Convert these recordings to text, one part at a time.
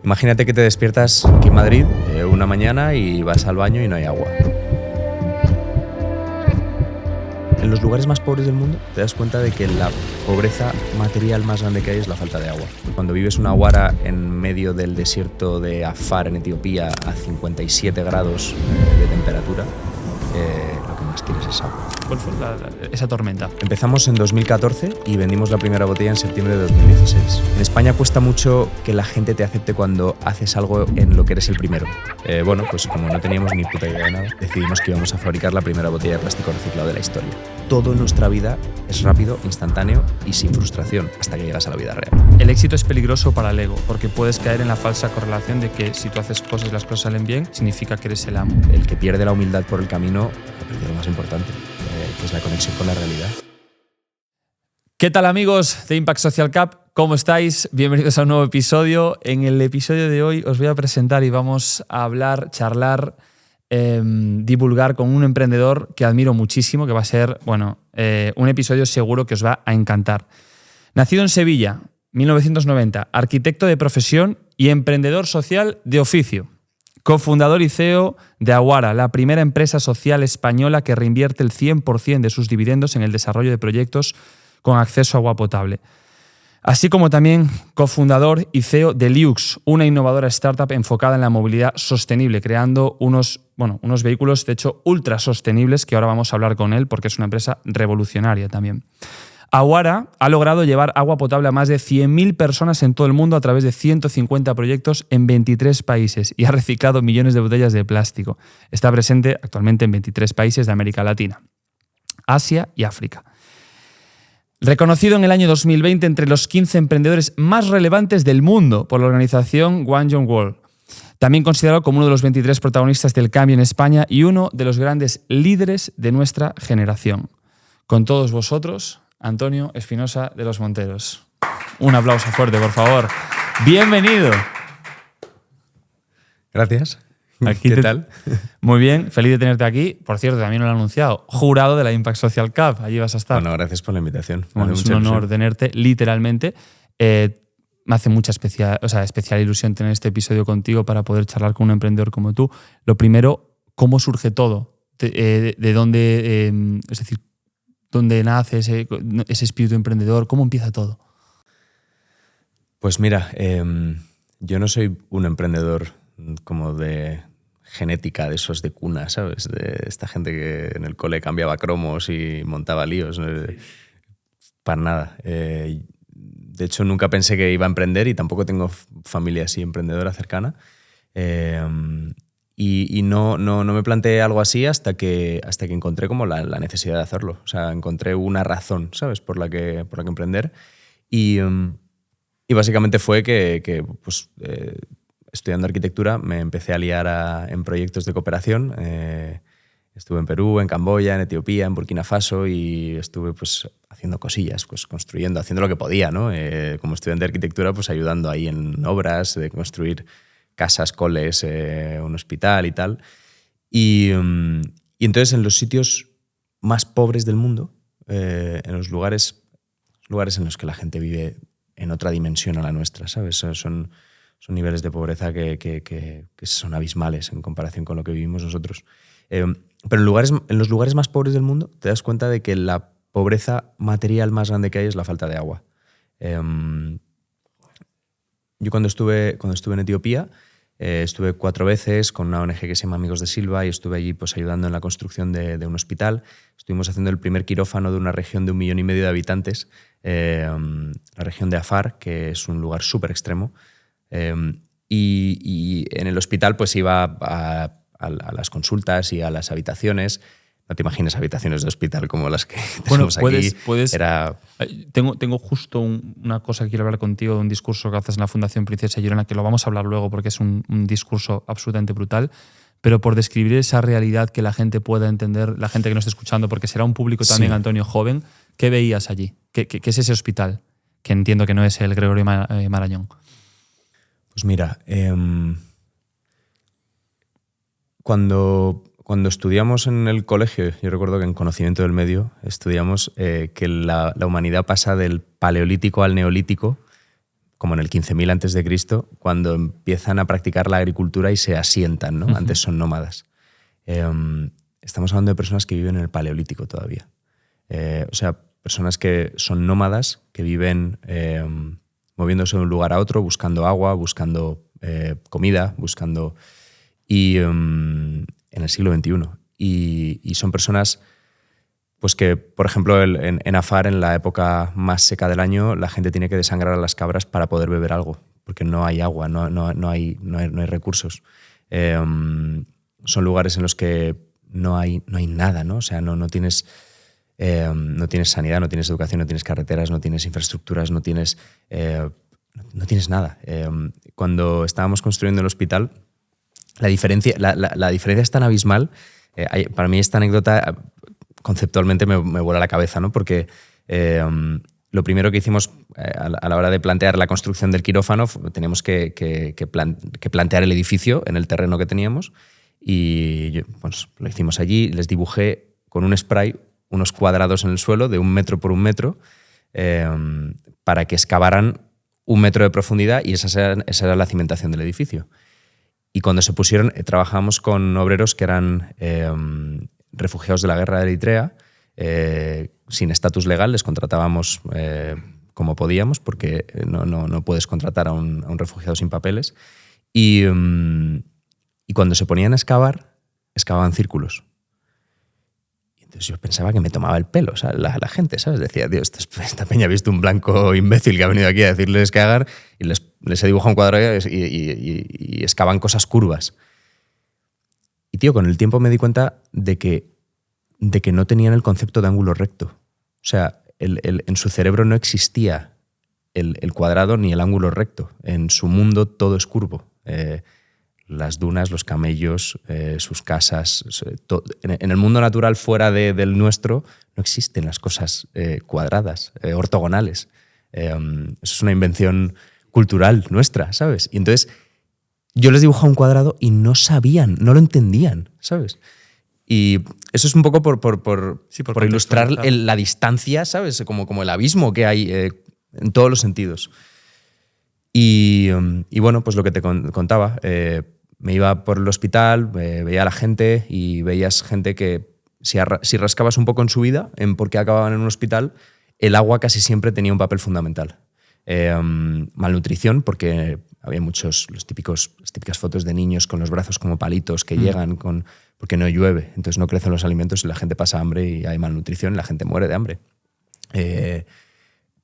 Imagínate que te despiertas aquí en Madrid una mañana y vas al baño y no hay agua. En los lugares más pobres del mundo te das cuenta de que la pobreza material más grande que hay es la falta de agua. Cuando vives una guara en medio del desierto de Afar en Etiopía a 57 grados de temperatura, lo que más quieres es agua. ¿Cuál fue esa tormenta? Empezamos en 2014 y vendimos la primera botella en septiembre de 2016. En España cuesta mucho que la gente te acepte cuando haces algo en lo que eres el primero. Bueno, pues como no teníamos ni puta idea de nada, decidimos que íbamos a fabricar la primera botella de plástico reciclado de la historia. Todo en nuestra vida es rápido, instantáneo y sin frustración hasta que llegas a la vida real. El éxito es peligroso para el ego, porque puedes caer en la falsa correlación de que si tú haces cosas y las cosas salen bien, significa que eres el amo. El que pierde la humildad por el camino ha perdido lo más importante, que es la conexión con la realidad. ¿Qué tal, amigos de Impact Social Cup? ¿Cómo estáis? Bienvenidos a un nuevo episodio. En el episodio de hoy os voy a presentar y vamos a hablar, charlar, divulgar con un emprendedor que admiro muchísimo, que va a ser, un episodio seguro que os va a encantar. Nacido en Sevilla, 1990, arquitecto de profesión y emprendedor social de oficio. Cofundador y CEO de Aguara, la primera empresa social española que reinvierte el 100% de sus dividendos en el desarrollo de proyectos con acceso a agua potable. Así como también cofundador y CEO de Liux, una innovadora startup enfocada en la movilidad sostenible, creando unos vehículos, de hecho, ultra sostenibles, que ahora vamos a hablar con él porque es una empresa revolucionaria también. Aguara ha logrado llevar agua potable a más de 100.000 personas en todo el mundo a través de 150 proyectos en 23 países y ha reciclado millones de botellas de plástico. Está presente actualmente en 23 países de América Latina, Asia y África. Reconocido en el año 2020 entre los 15 emprendedores más relevantes del mundo por la organización One Young World. También considerado como uno de los 23 protagonistas del cambio en España y uno de los grandes líderes de nuestra generación. Con todos vosotros, Antonio Espinosa de los Monteros. Un aplauso fuerte, por favor. Bienvenido. Gracias. ¿Qué tal? Muy bien, feliz de tenerte aquí. Por cierto, también lo he anunciado, jurado de la Impact Social Cup. Allí vas a estar. Bueno, gracias por la invitación. Bueno, es un honor tenerte, literalmente. Me hace mucha especial ilusión tener este episodio contigo para poder charlar con un emprendedor como tú. Lo primero, ¿cómo surge todo? ¿De dónde, es decir, dónde nace ese espíritu emprendedor? ¿Cómo empieza todo? Pues mira, yo no soy un emprendedor como de genética, de esos de cuna, ¿sabes? De esta gente que en el cole cambiaba cromos y montaba líos. Para nada. De hecho, nunca pensé que iba a emprender y tampoco tengo familia así emprendedora cercana. Y no me planteé algo así hasta que encontré como la necesidad de hacerlo. O sea, encontré una razón, ¿sabes? Por la que emprender. Y básicamente fue que estudiando arquitectura me empecé a liar en proyectos de cooperación. Estuve en Perú, en Camboya, en Etiopía, en Burkina Faso y estuve pues haciendo cosillas, pues construyendo, haciendo lo que podía, ¿no? Como estudiante de arquitectura, pues ayudando ahí en obras de construir casas, coles, un hospital y tal. Y entonces en los sitios más pobres del mundo, en los lugares en los que la gente vive en otra dimensión a la nuestra, ¿sabes? Son niveles de pobreza que son abismales en comparación con lo que vivimos nosotros. Pero en los lugares más pobres del mundo te das cuenta de que la pobreza material más grande que hay es la falta de agua. Yo cuando estuve en Etiopía, estuve 4 veces con una ONG que se llama Amigos de Silva y estuve allí pues, ayudando en la construcción de un hospital. Estuvimos haciendo el primer quirófano de una región de 1,5 millones de habitantes, la región de Afar, que es un lugar súper extremo. Y en el hospital pues iba a las consultas y a las habitaciones. No te imagines habitaciones de hospital como las que tenemos aquí. Tengo justo una cosa que quiero hablar contigo, de un discurso que haces en la Fundación Princesa Girona, que lo vamos a hablar luego porque es un discurso absolutamente brutal, pero por describir esa realidad que la gente pueda entender, la gente que nos está escuchando, porque será un público también, sí. Antonio, joven. ¿Qué veías allí? ¿Qué es ese hospital? Que entiendo que no es el Gregorio Marañón. Pues mira, cuando estudiamos en el colegio, yo recuerdo que en Conocimiento del Medio estudiamos que la humanidad pasa del Paleolítico al Neolítico como en el 15.000 antes de Cristo, cuando empiezan a practicar la agricultura y se asientan, ¿no? Antes son nómadas. Estamos hablando de personas que viven en el Paleolítico todavía. O sea, personas que son nómadas, que viven moviéndose de un lugar a otro, buscando agua, buscando comida, buscando... Y en el siglo XXI. Y son personas pues que, por ejemplo, en Afar, en la época más seca del año, la gente tiene que desangrar a las cabras para poder beber algo, porque no hay agua, no hay recursos. Son lugares en los que no hay nada, ¿no? O sea, no tienes sanidad, no tienes educación, no tienes carreteras, no tienes infraestructuras, no tienes nada. Cuando estábamos construyendo el hospital, la diferencia es tan abismal. Para mí esta anécdota conceptualmente me vuela la cabeza, ¿no? Porque lo primero que hicimos a la hora de plantear la construcción del quirófano, teníamos que plantear el edificio en el terreno que teníamos, y pues, lo hicimos allí. Les dibujé con un spray unos cuadrados en el suelo de 1 metro por 1 metro para que excavaran 1 metro de profundidad, y esa era la cimentación del edificio. Y cuando se pusieron, trabajábamos con obreros que eran refugiados de la guerra de Eritrea, sin estatus legal. Les contratábamos como podíamos, porque no puedes contratar a un refugiado sin papeles. Y cuando se ponían a excavar, excavaban círculos. Entonces yo pensaba que me tomaba el pelo, o sea, la gente, ¿sabes? Decía, Dios, esta peña ha visto un blanco imbécil que ha venido aquí a decirles que hagan, y les he dibujado un cuadro y excavan cosas curvas. Y, tío, con el tiempo me di cuenta de que no tenían el concepto de ángulo recto. O sea, en su cerebro no existía el cuadrado ni el ángulo recto. En su mundo todo es curvo. Las dunas, los camellos, sus casas. En el mundo natural fuera del nuestro no existen las cosas cuadradas, ortogonales. Eso es una invención cultural nuestra, ¿sabes? Y entonces yo les dibujaba un cuadrado y no sabían, no lo entendían, ¿sabes? Y eso es un poco por ilustrar la distancia, ¿sabes? Como el abismo que hay en todos los sentidos. Y bueno, pues lo que te contaba, me iba por el hospital, veía a la gente, y veías gente que si rascabas un poco en su vida, en por qué acababan en un hospital, el agua casi siempre tenía un papel fundamental. Malnutrición, porque había las típicas fotos de niños con los brazos como palitos que llegan porque no llueve, entonces no crecen los alimentos y la gente pasa hambre y hay malnutrición y la gente muere de hambre.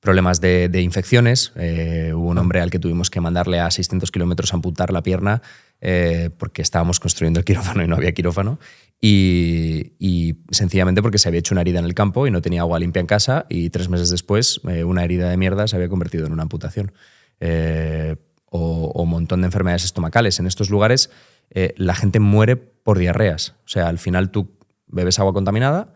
Problemas de infecciones. Hubo un hombre al que tuvimos que mandarle a 600 kilómetros a amputar la pierna porque estábamos construyendo el quirófano y no había quirófano, y sencillamente porque se había hecho una herida en el campo y no tenía agua limpia en casa, y 3 meses después una herida de mierda se había convertido en una amputación. O un montón de enfermedades estomacales. En estos lugares la gente muere por diarreas. O sea, al final tú bebes agua contaminada,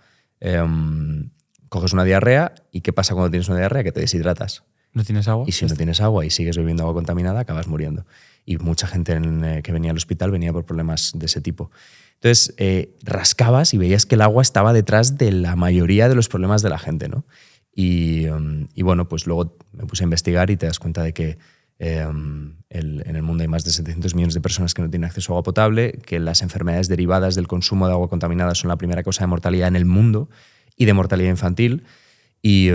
coges una diarrea, ¿y qué pasa cuando tienes una diarrea? Que te deshidratas. ¿No tienes agua? Y si no tienes agua y sigues bebiendo agua contaminada, acabas muriendo. Y mucha gente que venía al hospital venía por problemas de ese tipo. Entonces, rascabas y veías que el agua estaba detrás de la mayoría de los problemas de la gente, ¿no? Y bueno, pues luego me puse a investigar y te das cuenta de que en el mundo hay más de 700 millones de personas que no tienen acceso a agua potable, que las enfermedades derivadas del consumo de agua contaminada son la primera causa de mortalidad en el mundo y de mortalidad infantil. Y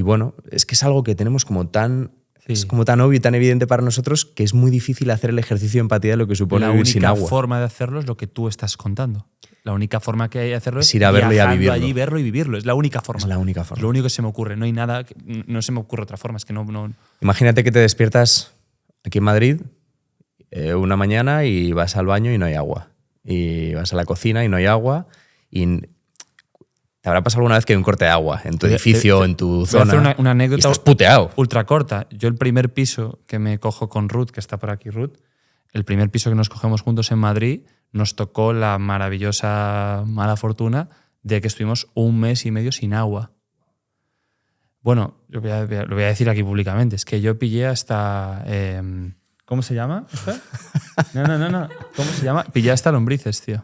bueno, es que es algo que tenemos como tan... Sí. Es como tan obvio y tan evidente para nosotros que es muy difícil hacer el ejercicio de empatía de lo que supone vivir sin agua. La única forma de hacerlo es lo que tú estás contando. La única forma que hay de hacerlo es ir a verlo y a vivirlo. Allí, verlo y vivirlo. Es la única forma. Es la única forma. Lo único que se me ocurre. No hay nada, no se me ocurre otra forma. Es que no. Imagínate que te despiertas aquí en Madrid una mañana y vas al baño y no hay agua. Y vas a la cocina y no hay agua. Y te habrá pasado alguna vez que hay un corte de agua en tu edificio, en tu zona. Voy a hacer una anécdota. Y estás puteado. Ultra corta. Yo el primer piso que me cojo con Ruth, que está por aquí Ruth, el primer piso que nos cogemos juntos en Madrid, nos tocó la maravillosa mala fortuna de que estuvimos 1 mes y medio sin agua. Bueno, lo voy a decir aquí públicamente. Es que yo pillé hasta... ¿cómo se llama? No. ¿Cómo se llama? Pillé hasta lombrices, tío.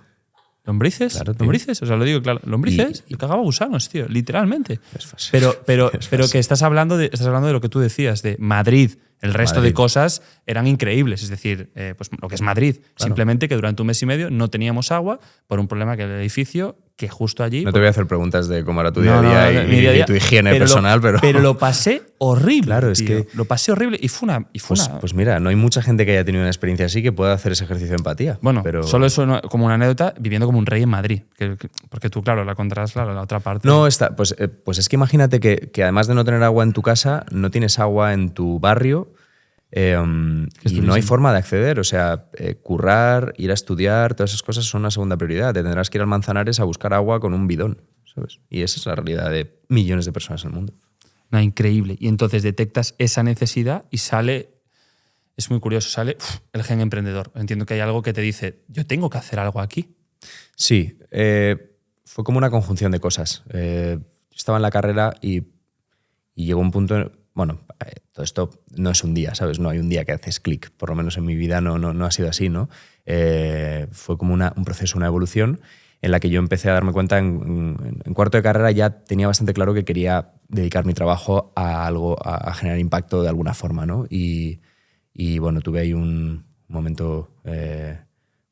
¿Lombrices? Claro, tío. ¿Lombrices? O sea, lo digo claro. ¿Lombrices? Yo cagaba gusanos, tío, literalmente. Es fácil. Pero Es fácil. que estás hablando de lo que tú decías, de Madrid. El resto de cosas eran increíbles. Es decir, pues lo que es Madrid. Claro. Simplemente que durante un mes y medio no teníamos agua por un problema que el edificio, que justo allí… No te voy a hacer preguntas de cómo era tu día a día y tu higiene personal, pero… Pero lo pasé horrible, claro, es tío. Que… Lo pasé horrible y fue una… Pues mira, no hay mucha gente que haya tenido una experiencia así que pueda hacer ese ejercicio de empatía. Bueno, pero… solo eso como una anécdota, viviendo como un rey en Madrid. Porque tú, claro, la contras la otra parte. No, pues es que imagínate que además de no tener agua en tu casa, no tienes agua en tu barrio. Y no hay forma de acceder, o sea, currar, ir a estudiar, todas esas cosas son una segunda prioridad. Te tendrás que ir al Manzanares a buscar agua con un bidón, ¿sabes? Y esa es la realidad de millones de personas en el mundo. No, increíble. Y entonces detectas esa necesidad y sale, es muy curioso, sale el gen emprendedor. Entiendo que hay algo que te dice, yo tengo que hacer algo aquí. Sí, fue como una conjunción de cosas. Yo estaba en la carrera y llegó un punto… Bueno, todo esto no es un día, ¿sabes? No hay un día que haces clic. Por lo menos en mi vida no ha sido así, ¿no? Fue como un proceso, una evolución en la que yo empecé a darme cuenta en cuarto de carrera ya tenía bastante claro que quería dedicar mi trabajo a algo, a generar impacto de alguna forma, ¿no? Y bueno, tuve ahí un momento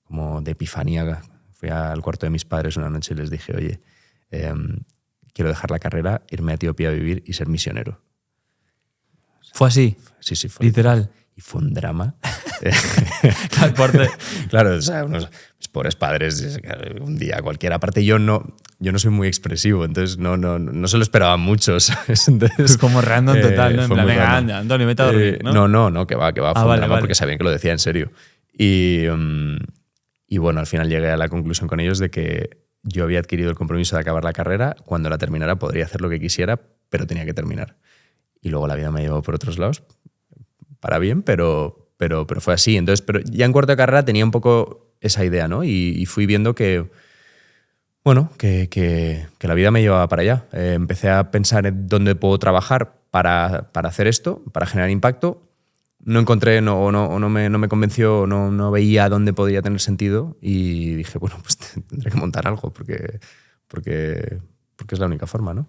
como de epifanía. Fui al cuarto de mis padres una noche y les dije, oye, quiero dejar la carrera, irme a Etiopía a vivir y ser misionero. ¿Fue así? Sí, fue literal. Y fue un drama. Claro, o sea, unos pobres padres, un día cualquiera. Aparte, yo no soy muy expresivo, entonces no se lo esperaban muchos. Entonces, como random total, ¿no? En plan, venga, anda, Antonio, vete a dormir, ¿no? No, que va, fue un drama porque sabían que lo decía en serio. Y bueno, al final llegué a la conclusión con ellos de que yo había adquirido el compromiso de acabar la carrera. Cuando la terminara podría hacer lo que quisiera, pero tenía que terminar. Y luego la vida me llevó por otros lados, para bien, pero fue así. Entonces, pero ya en cuarto de carrera tenía un poco esa idea, ¿no? Y fui viendo que, bueno, que la vida me llevaba para allá. Empecé a pensar en dónde puedo trabajar para hacer esto, para generar impacto. No encontré, no me convenció, no veía dónde podía tener sentido y dije, bueno, pues tendré que montar algo porque es la única forma, ¿no?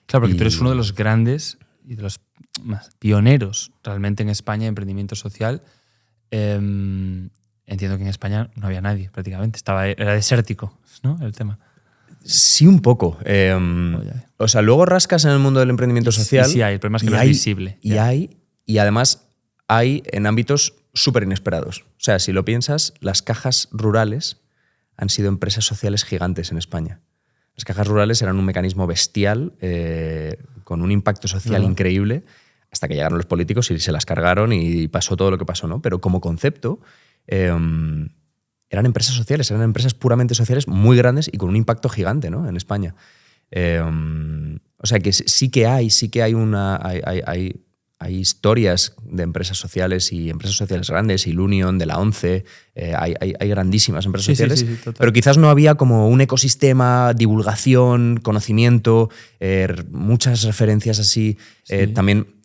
Claro, porque tú eres uno de los grandes y de los más pioneros realmente en España de emprendimiento social. Entiendo que en España no había nadie prácticamente, era desértico, ¿no? El tema. Sí, un poco. O sea, luego rascas en el mundo del emprendimiento social. Sí, hay. El problema es que no es visible. Y además hay en ámbitos súper inesperados. O sea, si lo piensas, las cajas rurales han sido empresas sociales gigantes en España. Las cajas rurales eran un mecanismo bestial, con un impacto social increíble, hasta que llegaron los políticos y se las cargaron y pasó todo lo que pasó, ¿no? Pero como concepto, eran empresas sociales, eran empresas puramente sociales muy grandes y con un impacto gigante, ¿no? En España. O sea que sí que hay historias de empresas sociales y empresas sociales grandes, Ilunion, de la ONCE, hay grandísimas empresas sociales, sí, pero quizás no había como un ecosistema, divulgación, conocimiento, muchas referencias así, también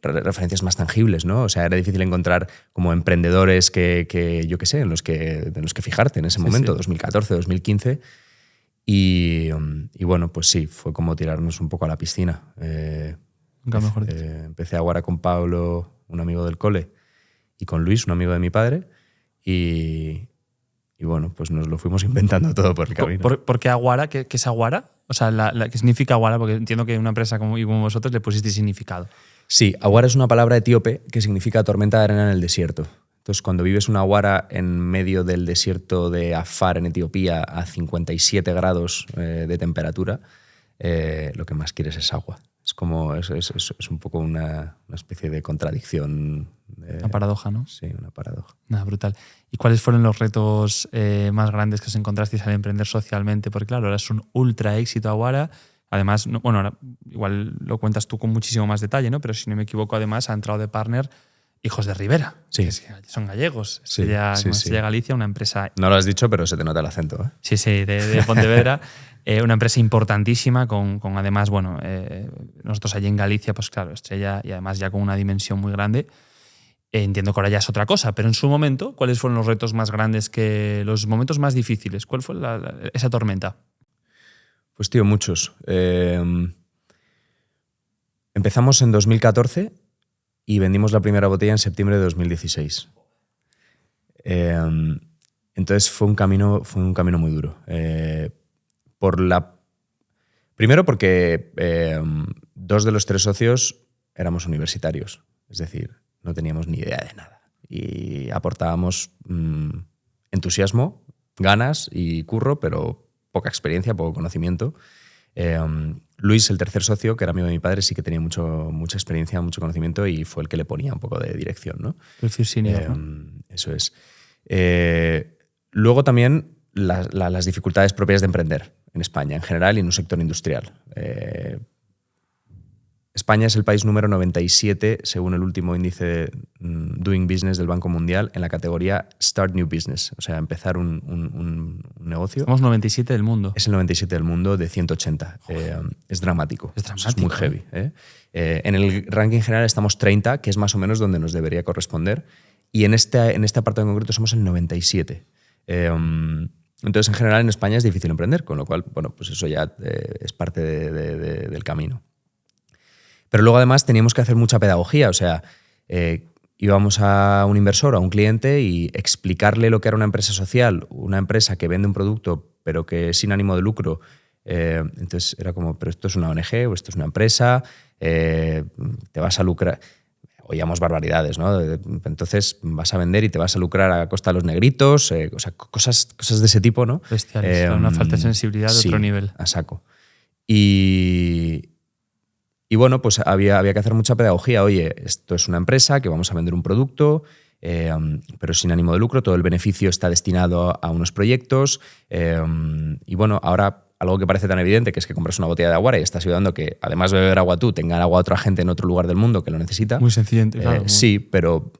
referencias más tangibles, ¿no? O sea, era difícil encontrar como emprendedores que yo qué sé, en los que fijarte en ese momento, 2014, 2015. Y bueno, pues sí, fue como tirarnos un poco a la piscina. Empecé a Aguara con Pablo, un amigo del cole, y con Luis, un amigo de mi padre, y bueno, pues nos lo fuimos inventando todo por el camino. ¿Por qué Aguara? ¿Qué es Aguara? O sea, ¿qué significa Aguara? Porque entiendo que una empresa como vosotros le pusisteis significado. Sí, Aguara es una palabra etíope que significa tormenta de arena en el desierto. Entonces, cuando vives una aguara en medio del desierto de Afar, en Etiopía, a 57 grados de temperatura, lo que más quieres es agua. Es como es un poco una especie de contradicción. Una paradoja, ¿no? Sí, una paradoja. Nada, brutal. ¿Y cuáles fueron los retos más grandes que os encontrasteis al emprender socialmente? Porque claro, ahora es un ultra éxito Aguara. Además, bueno, ahora igual lo cuentas tú con muchísimo más detalle, ¿no? Pero si no me equivoco, además ha entrado de partner Hijos de Rivera, que son gallegos. Sí, Estrella Galicia, una empresa… No lo has dicho, pero se te nota el acento, ¿eh? Sí, de Pontevedra. Una empresa importantísima con además, bueno, nosotros allí en Galicia, pues claro, Estrella y además ya con una dimensión muy grande. Entiendo que ahora ya es otra cosa, pero en su momento, ¿cuáles fueron los retos más grandes, los momentos más difíciles? ¿Cuál fue esa tormenta? Pues tío, muchos. Empezamos en 2014 y vendimos la primera botella en septiembre de 2016. Entonces fue un camino muy duro. Primero porque 2 de los 3 socios éramos universitarios, es decir, no teníamos ni idea de nada. Y aportábamos entusiasmo, ganas y curro, pero poca experiencia, poco conocimiento. Luis, el tercer socio, que era amigo de mi padre, sí que tenía mucha experiencia, mucho conocimiento y fue el que le ponía un poco de dirección, ¿no? Eso es. Luego también las dificultades propias de emprender en España en general y en un sector industrial. España es el país número 97, según el último índice Doing Business del Banco Mundial, en la categoría Start New Business, o sea, empezar un negocio. Somos 97 del mundo. Es el 97 del mundo de 180. Es dramático. Es dramático. Es muy heavy. En el ranking general estamos 30, que es más o menos donde nos debería corresponder, y en este apartado en concreto somos el 97. Entonces, en general, en España es difícil emprender, con lo cual, bueno, pues eso ya es parte del camino. Pero luego, además, teníamos que hacer mucha pedagogía. O sea, íbamos a un inversor, a un cliente, y explicarle lo que era una empresa social, una empresa que vende un producto, pero que es sin ánimo de lucro. Entonces, era como, pero esto es una ONG o esto es una empresa, te vas a lucrar. Oíamos barbaridades, ¿no? Entonces vas a vender y te vas a lucrar a costa de los negritos, o sea, cosas de ese tipo, ¿no? Bestiales, una falta de sensibilidad de otro nivel. A saco. Y bueno, pues había que hacer mucha pedagogía. Oye, esto es una empresa que vamos a vender un producto, pero sin ánimo de lucro, todo el beneficio está destinado a unos proyectos. Y bueno, ahora algo que parece tan evidente, que es que compras una botella de agua y estás ayudando que, además de beber agua tú, tengan agua otra gente en otro lugar del mundo que lo necesita. Muy sencillo, claro. Sí, pero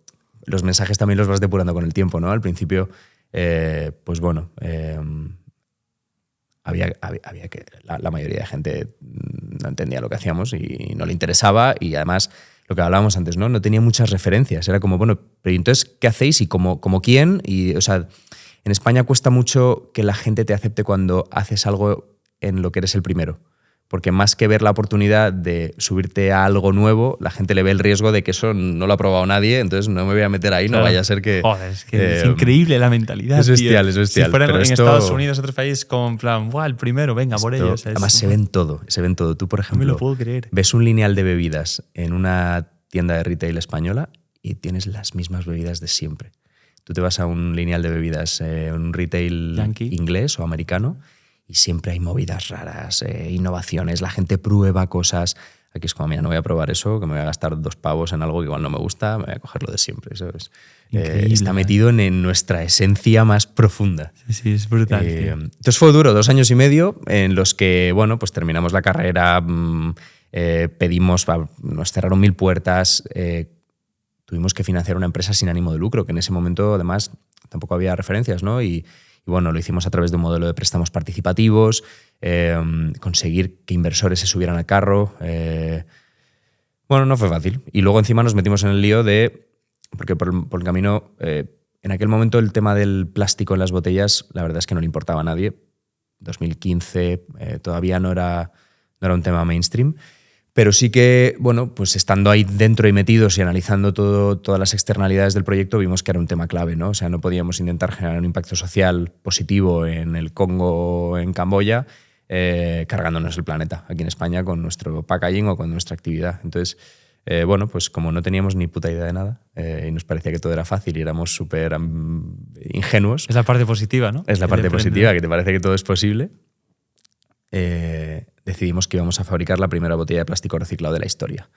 los mensajes también los vas depurando con el tiempo, ¿no? Al principio, pues bueno, había que la mayoría de gente no entendía lo que hacíamos y no le interesaba, y además lo que hablábamos antes, ¿no? No tenía muchas referencias. Era como, bueno, pero entonces, ¿qué hacéis y como quién? Y, o sea, en España cuesta mucho que la gente te acepte cuando haces algo en lo que eres el primero. Porque más que ver la oportunidad de subirte a algo nuevo, la gente le ve el riesgo de que eso no lo ha probado nadie, entonces no me voy a meter ahí, claro. No vaya a ser que... Joder, es que es increíble la mentalidad, es bestial, tío. Es bestial. Si fuera en Estados Unidos, otros países, como en plan, ¡buah, el primero, venga, por ellos! Además se ven todo. Tú, por ejemplo, no me lo puedo creer. Ves un lineal de bebidas en una tienda de retail española y tienes las mismas bebidas de siempre. Tú te vas a un lineal de bebidas en un retail Yankee, inglés o americano, y siempre hay movidas raras, innovaciones, la gente prueba cosas. Aquí es como, mira, no voy a probar eso, que me voy a gastar 2 pavos en algo que igual no me gusta, me voy a coger lo de siempre, ¿sabes? Está metido en nuestra esencia más profunda. Sí, es brutal. Entonces fue duro, 2 años y medio en los que, bueno, pues terminamos la carrera, nos cerraron 1000 puertas, tuvimos que financiar una empresa sin ánimo de lucro, que en ese momento además tampoco había referencias, ¿no? Y bueno, lo hicimos a través de un modelo de préstamos participativos, conseguir que inversores se subieran al carro. Bueno, no fue fácil. Y luego encima nos metimos en el lío porque por el camino, en aquel momento el tema del plástico en las botellas, la verdad es que no le importaba a nadie. 2015 todavía no era un tema mainstream. Pero sí que, bueno, pues estando ahí dentro y metidos y analizando todas las externalidades del proyecto, vimos que era un tema clave, ¿no? O sea, no podíamos intentar generar un impacto social positivo en el Congo o en Camboya cargándonos el planeta aquí en España con nuestro packaging o con nuestra actividad. Entonces, bueno, pues como no teníamos ni puta idea de nada y nos parecía que todo era fácil y éramos súper ingenuos. Es la parte positiva, ¿no? Es la parte positiva, que te parece que todo es posible. Decidimos que íbamos a fabricar la primera botella de plástico reciclado de la historia.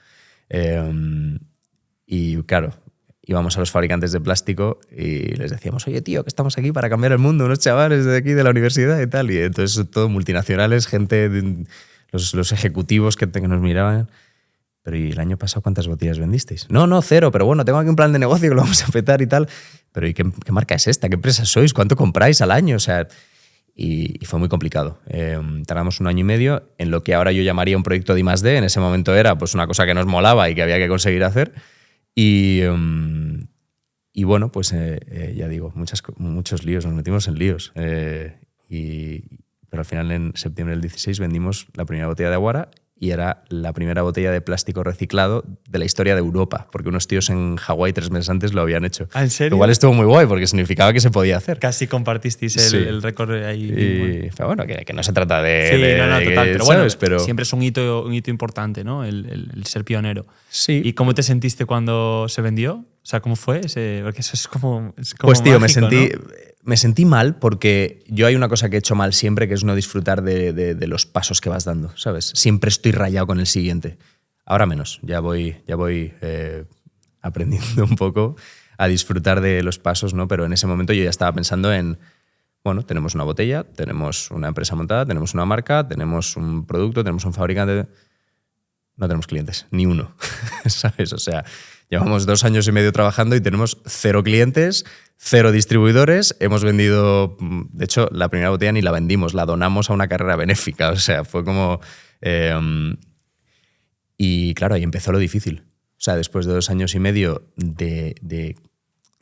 Y claro, íbamos a los fabricantes de plástico y les decíamos, oye, tío, que estamos aquí para cambiar el mundo, unos chavales de aquí de la universidad y tal. Y entonces todo multinacionales, gente, los ejecutivos que nos miraban. Pero ¿y el año pasado cuántas botellas vendisteis? No, 0, pero bueno, tengo aquí un plan de negocio que lo vamos a petar y tal. Pero ¿y qué marca es esta? ¿Qué empresa sois? ¿Cuánto compráis al año? O sea... Y fue muy complicado. Tardamos 1 año y medio en lo que ahora yo llamaría un proyecto de I+D. En ese momento era pues una cosa que nos molaba y que había que conseguir hacer. Y Y bueno, pues ya digo, muchos líos, nos metimos en líos. Pero al final, en septiembre del 16, vendimos la primera botella de Aguara y era la primera botella de plástico reciclado de la historia de Europa, porque unos tíos en Hawái 3 meses antes lo habían hecho. ¿En serio? Igual estuvo muy guay, porque significaba que se podía hacer. Casi compartisteis el récord ahí. Pero bueno, que no se trata de... Sí, no, total. Pero bueno, Pero siempre es un hito importante, ¿no? El ser pionero. Sí. ¿Y cómo te sentiste cuando se vendió? O sea, ¿cómo fue? Porque eso es como pues tío, mágico, me sentí mal porque yo hay una cosa que he hecho mal siempre, que es no disfrutar de los pasos que vas dando, ¿sabes? Siempre estoy rayado con el siguiente. Ahora menos, ya voy aprendiendo un poco a disfrutar de los pasos, ¿no? Pero en ese momento yo ya estaba pensando en, bueno, tenemos una botella, tenemos una empresa montada, tenemos una marca, tenemos un producto, tenemos un fabricante. No tenemos clientes, ni uno, ¿sabes? O sea, llevamos 2 años y medio trabajando y tenemos 0 clientes, 0 distribuidores. Hemos vendido, de hecho, la primera botella ni la vendimos, la donamos a una carrera benéfica. O sea, fue como... y claro, ahí empezó lo difícil. O sea, después de 2 años y medio de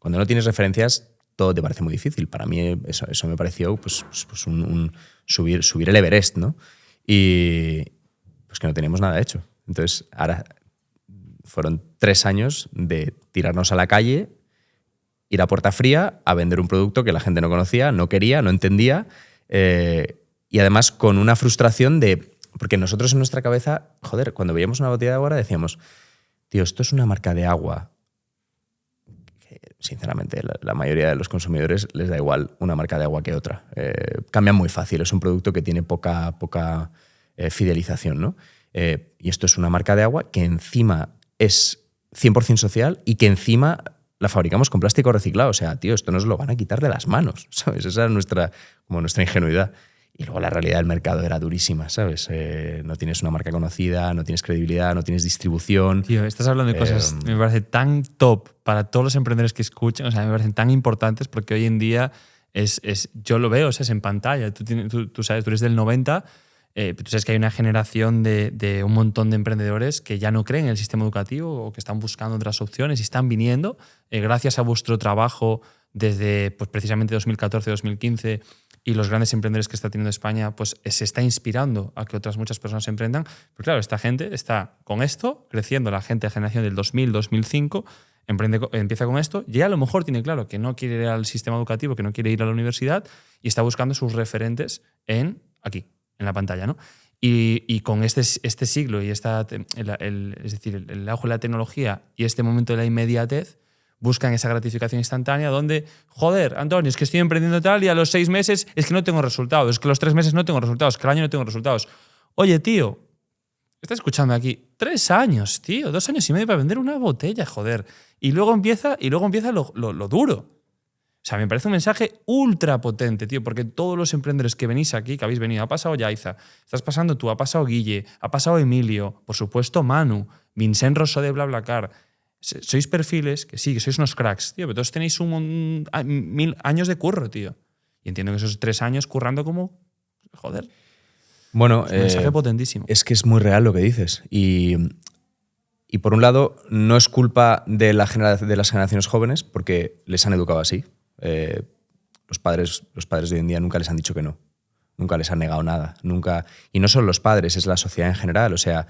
cuando no tienes referencias, todo te parece muy difícil. Para mí eso me pareció pues un subir el Everest, ¿no? Y pues que no teníamos nada hecho. Entonces, ahora fueron 3 años de tirarnos a la calle, ir a puerta fría a vender un producto que la gente no conocía, no quería, no entendía, y además con una frustración de... Porque nosotros en nuestra cabeza, joder, cuando veíamos una botella de agua decíamos, tío, esto es una marca de agua. Que, sinceramente, la mayoría de los consumidores les da igual una marca de agua que otra. Cambian muy fácil, es un producto que tiene poca fidelización, ¿no? Y esto es una marca de agua que encima es 100% social y que encima la fabricamos con plástico reciclado. O sea, tío, esto nos lo van a quitar de las manos, ¿sabes? Esa es nuestra ingenuidad. Y luego la realidad del mercado era durísima, ¿sabes? No tienes una marca conocida, no tienes credibilidad, no tienes distribución. Tío, estás hablando de cosas me parece tan top para todos los emprendedores que escuchan, o sea, me parecen tan importantes porque hoy en día yo lo veo, o sea, es en pantalla. Tú sabes, tú eres del 90. Tú sabes que hay una generación de un montón de emprendedores que ya no creen en el sistema educativo o que están buscando otras opciones y están viniendo gracias a vuestro trabajo desde pues, precisamente 2014-2015 y los grandes emprendedores que está teniendo España, pues se está inspirando a que muchas personas emprendan. Pero claro, esta gente está con esto, creciendo, la gente de generación del 2000-2005 empieza con esto y a lo mejor tiene claro que no quiere ir al sistema educativo, que no quiere ir a la universidad y está buscando sus referentes aquí, en la pantalla, ¿no? Y con este siglo y es decir, el auge de la tecnología y este momento de la inmediatez, buscan esa gratificación instantánea donde, joder, Antonio, es que estoy emprendiendo tal y a los 6 meses es que no tengo resultados, es que a los 3 meses no tengo resultados, es que al año no tengo resultados. Oye, tío, estás escuchando aquí, 3 años, tío, 2 años y medio para vender una botella, joder. Y luego empieza lo duro. O sea, me parece un mensaje ultra potente, tío, porque todos los emprendedores que venís aquí, que habéis venido, ha pasado Yaiza, estás pasando tú, ha pasado Guille, ha pasado Emilio, por supuesto Manu, Vincent Rosso de BlaBlaCar. Sois perfiles que sí, que sois unos cracks, tío, pero todos tenéis 1000 años de curro, tío. Y entiendo que esos 3 años currando como, joder. Bueno, es un mensaje potentísimo. Es que es muy real lo que dices. Y por un lado, no es culpa de las generaciones jóvenes, porque les han educado así. Los padres de hoy en día nunca les han dicho que no. Nunca les han negado nada. Nunca. Y no solo los padres, es la sociedad en general. O sea,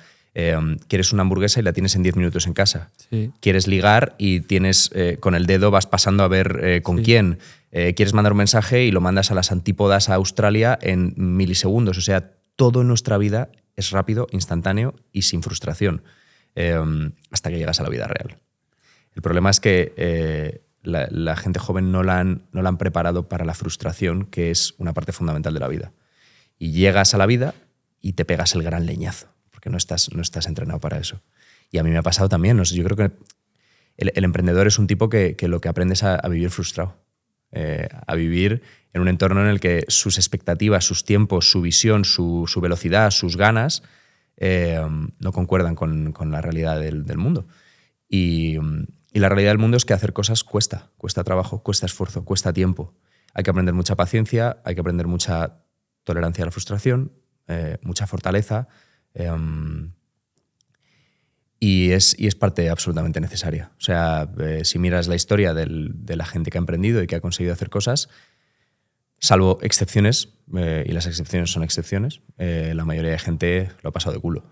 quieres una hamburguesa y la tienes en 10 minutos en casa. Sí. Quieres ligar y tienes con el dedo vas pasando a ver con quién. Quieres mandar un mensaje y lo mandas a las antípodas a Australia en milisegundos. O sea, todo en nuestra vida es rápido, instantáneo y sin frustración. Hasta que llegas a la vida real. El problema es que la gente joven no la han preparado para la frustración, que es una parte fundamental de la vida. Y llegas a la vida y te pegas el gran leñazo, porque no estás entrenado para eso. Y a mí me ha pasado también. No sé, yo creo que el emprendedor es un tipo que lo que aprende es a vivir frustrado, a vivir en un entorno en el que sus expectativas, sus tiempos, su visión, su velocidad, sus ganas no concuerdan con la realidad del mundo. Y la realidad del mundo es que hacer cosas cuesta trabajo, cuesta esfuerzo, cuesta tiempo. Hay que aprender mucha paciencia, hay que aprender mucha tolerancia a la frustración, mucha fortaleza. Y es parte absolutamente necesaria. O sea, si miras la historia de la gente que ha emprendido y que ha conseguido hacer cosas, salvo excepciones, y las excepciones son excepciones, la mayoría de gente lo ha pasado de culo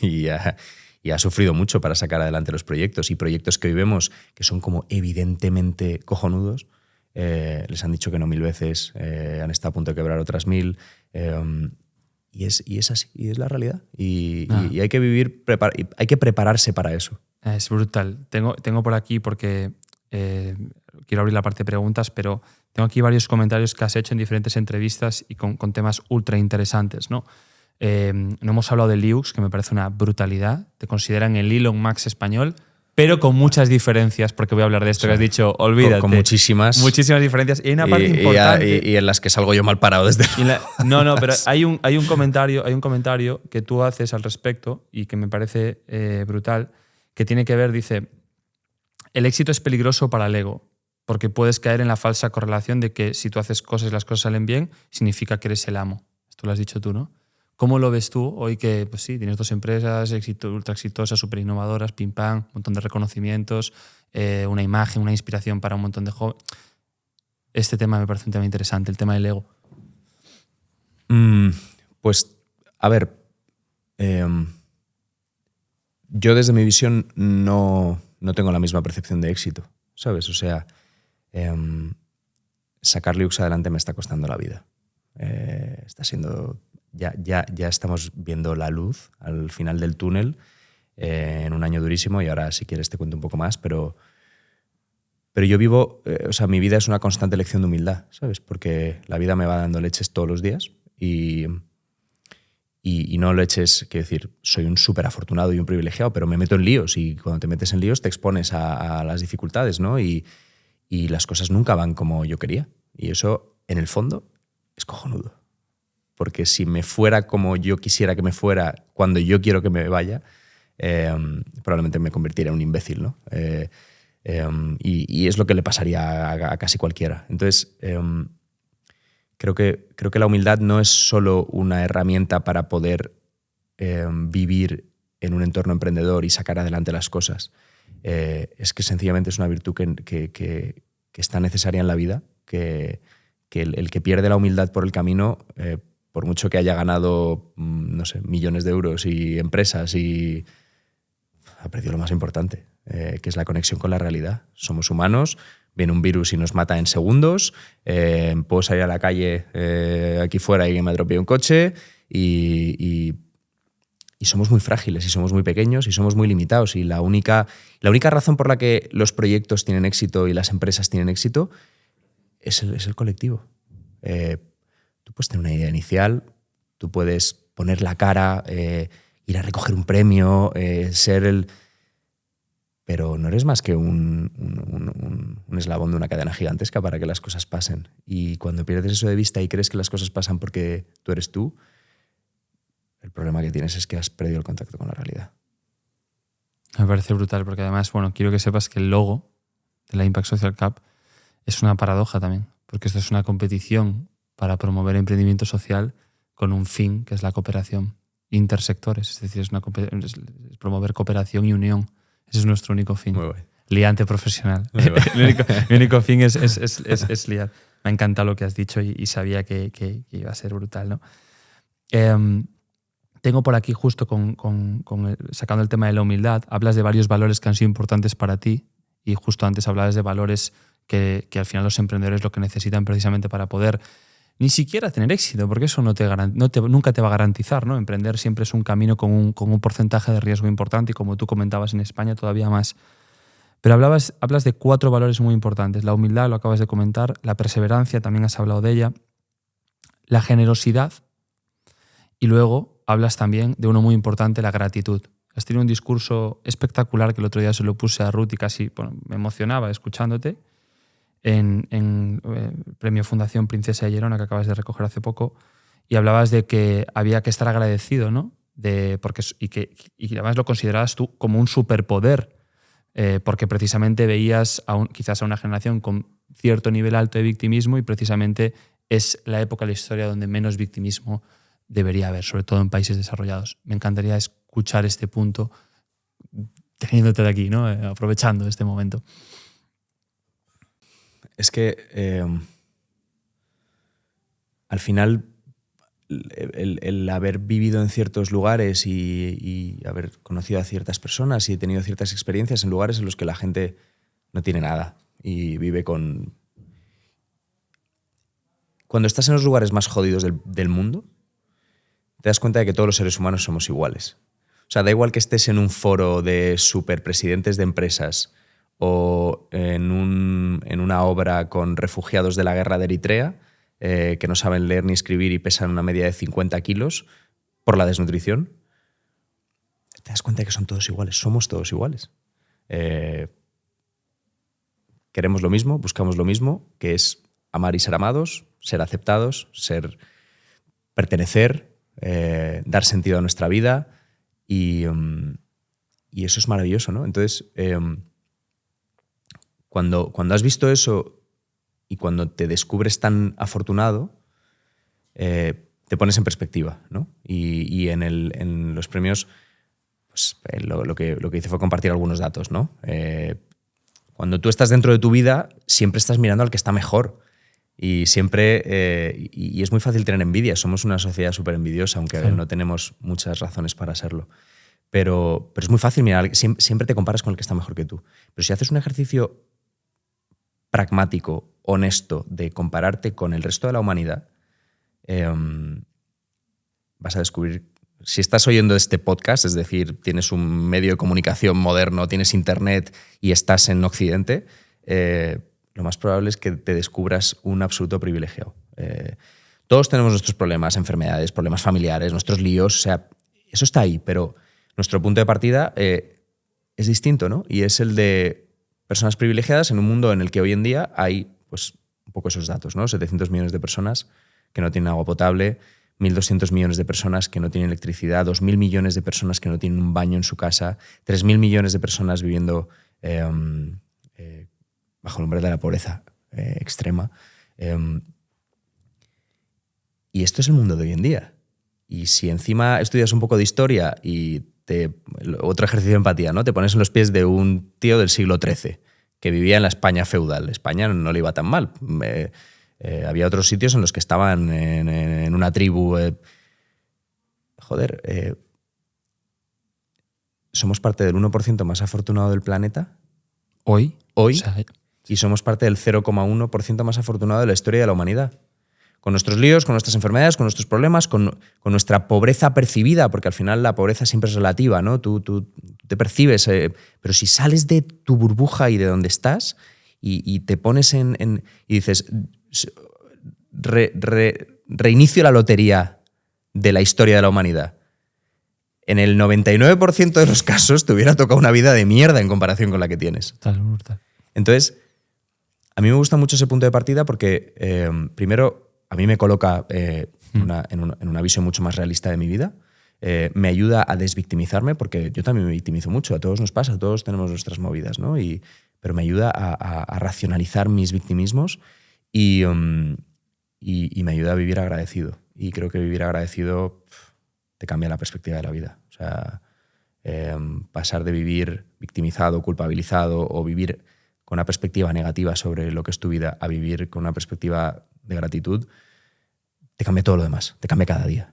y ha sufrido mucho para sacar adelante los proyectos. Y proyectos que hoy vemos que son como evidentemente cojonudos, les han dicho que no 1000 veces, han estado a punto de quebrar otras 1000. Y es así, y es la realidad. Y hay que vivir, hay que prepararse para eso. Es brutal. Tengo por aquí, porque quiero abrir la parte de preguntas, pero tengo aquí varios comentarios que has hecho en diferentes entrevistas y con temas ultra interesantes, ¿no? No hemos hablado de Liux, que me parece una brutalidad. Te consideran el Elon Musk español, pero con muchas diferencias, porque voy a hablar de esto que has dicho, olvídate. Con muchísimas. Muchísimas diferencias. Y hay una parte importante. Y en las que salgo yo mal parado desde No, pero hay un comentario que tú haces al respecto y que me parece brutal, que tiene que ver, dice, el éxito es peligroso para el ego, porque puedes caer en la falsa correlación de que si tú haces cosas y las cosas salen bien, significa que eres el amo. Esto lo has dicho tú, ¿no? ¿Cómo lo ves tú hoy que, pues sí, tienes 2 empresas ultra exitosas, súper innovadoras, pim pam, un montón de reconocimientos, una imagen, una inspiración para un montón de jóvenes? Este tema me parece un tema interesante, el tema del ego. Pues, a ver, yo desde mi visión no tengo la misma percepción de éxito, ¿sabes? O sea, sacar Liux adelante me está costando la vida. Está siendo... Ya estamos viendo la luz al final del túnel, en un año durísimo, y ahora si quieres te cuento un poco más, pero yo vivo, o sea, mi vida es una constante lección de humildad, ¿sabes? Porque la vida me va dando leches todos los días y no leches, quiero decir, soy un súper afortunado y un privilegiado, pero me meto en líos, y cuando te metes en líos te expones a las dificultades, ¿no? Y las cosas nunca van como yo quería, y eso, en el fondo, es cojonudo. Porque si me fuera como yo quisiera que me fuera, cuando yo quiero que me vaya, probablemente me convirtiera en un imbécil, ¿no? Y es lo que le pasaría a casi cualquiera. Entonces, creo que la humildad no es solo una herramienta para poder vivir en un entorno emprendedor y sacar adelante las cosas. Es que sencillamente es una virtud que está necesaria en la vida, que el que pierde la humildad por el camino, por mucho que haya ganado, no sé, millones de euros y empresas, y ha perdido lo más importante, que es la conexión con la realidad. Somos humanos, viene un virus y nos mata en segundos, puedo salir a la calle aquí fuera y me atropella un coche, y somos muy frágiles, y somos muy pequeños, y somos muy limitados, y la única razón por la que los proyectos tienen éxito y las empresas tienen éxito es el colectivo. Tú puedes tener una idea inicial, tú puedes poner la cara, ir a recoger un premio, ser el... Pero no eres más que un eslabón de una cadena gigantesca para que las cosas pasen. Y cuando pierdes eso de vista y crees que las cosas pasan porque tú eres tú, el problema que tienes es que has perdido el contacto con la realidad. Me parece brutal, porque además, bueno, quiero que sepas que el logo de la Impact Social Cup es una paradoja también, porque esto es una competición para promover emprendimiento social con un fin, que es la cooperación intersectores, es decir, es promover cooperación y unión. Ese es nuestro único fin. Muy bueno. Liante profesional. Mi único fin es liar. Me encanta lo que has dicho y sabía que iba a ser brutal, ¿no? Tengo por aquí, justo sacando el tema de la humildad, hablas de varios valores que han sido importantes para ti, y justo antes hablabas de valores que al final los emprendedores lo que necesitan precisamente para poder ni siquiera tener éxito, porque eso nunca te va a garantizar, ¿no? Emprender siempre es un camino con un porcentaje de riesgo importante, y como tú comentabas, en España todavía más. Pero hablas de 4 valores muy importantes. La humildad, lo acabas de comentar, la perseverancia, también has hablado de ella, la generosidad, y luego hablas también de uno muy importante, la gratitud. Has tenido un discurso espectacular que el otro día se lo puse a Ruth y casi me emocionaba escuchándote, en el Premio Fundación Princesa de Gerona, que acabas de recoger hace poco, y hablabas de que había que estar agradecido, ¿no? Y además lo considerabas tú como un superpoder, porque precisamente veías quizás a una generación con cierto nivel alto de victimismo, y precisamente es la época de la historia donde menos victimismo debería haber, sobre todo en países desarrollados. Me encantaría escuchar este punto teniéndote de aquí, ¿no? Aprovechando este momento. Es que al final el haber vivido en ciertos lugares y haber conocido a ciertas personas y tenido ciertas experiencias en lugares en los que la gente no tiene nada y vive con... Cuando estás en los lugares más jodidos del mundo, te das cuenta de que todos los seres humanos somos iguales. O sea, da igual que estés en un foro de superpresidentes de empresas o en una obra con refugiados de la guerra de Eritrea, que no saben leer ni escribir y pesan una media de 50 kilos por la desnutrición, te das cuenta de que son todos iguales, somos todos iguales. Queremos lo mismo, buscamos lo mismo, que es amar y ser amados, ser aceptados, pertenecer, dar sentido a nuestra vida y eso es maravilloso, ¿no? Entonces, cuando has visto eso y cuando te descubres tan afortunado, te pones en perspectiva, ¿no? Y en los premios, pues, lo que hice fue compartir algunos datos, ¿no? Cuando tú estás dentro de tu vida, siempre estás mirando al que está mejor. Y siempre, y es muy fácil tener envidia. Somos una sociedad súper envidiosa, aunque claro, no tenemos muchas razones para serlo. Pero es muy fácil mirar, siempre te comparas con el que está mejor que tú. Pero si haces un ejercicio pragmático, honesto, de compararte con el resto de la humanidad, vas a descubrir, si estás oyendo este podcast, es decir, tienes un medio de comunicación moderno, tienes internet y estás en Occidente, lo más probable es que te descubras un absoluto privilegiado. Todos tenemos nuestros problemas, enfermedades, problemas familiares, nuestros líos, o sea, eso está ahí, pero nuestro punto de partida es distinto, ¿no? Y es el de personas privilegiadas en un mundo en el que hoy en día hay, pues, un poco esos datos, ¿no? 700 millones de personas que no tienen agua potable, 1.200 millones de personas que no tienen electricidad, 2.000 millones de personas que no tienen un baño en su casa, 3.000 millones de personas viviendo bajo el umbral de la pobreza extrema. Y esto es el mundo de hoy en día. Y si encima estudias un poco de historia y otro ejercicio de empatía, ¿no? Te pones en los pies de un tío del siglo XIII que vivía en la España feudal. España no le iba tan mal. Había otros sitios en los que estaban en una tribu. Somos parte del 1% más afortunado del planeta. Hoy. O sea, y somos parte del 0,1% más afortunado de la historia de la humanidad. Con nuestros líos, con nuestras enfermedades, con nuestros problemas, con nuestra pobreza percibida, porque al final la pobreza siempre es relativa, ¿no? Tú te percibes, pero si sales de tu burbuja y de donde estás y te pones y dices, reinicio la lotería de la historia de la humanidad, en el 99% de los casos te hubiera tocado una vida de mierda en comparación con la que tienes. Brutal. Entonces, a mí me gusta mucho ese punto de partida porque, primero, a mí me coloca en una visión mucho más realista de mi vida. Me ayuda a desvictimizarme, porque yo también me victimizo mucho. A todos nos pasa, todos tenemos nuestras movidas, ¿no? Pero me ayuda a racionalizar mis victimismos y me ayuda a vivir agradecido. Y creo que vivir agradecido te cambia la perspectiva de la vida. O sea, pasar de vivir victimizado, culpabilizado o vivir con una perspectiva negativa sobre lo que es tu vida a vivir con una perspectiva de gratitud, te cambia todo lo demás, te cambia cada día.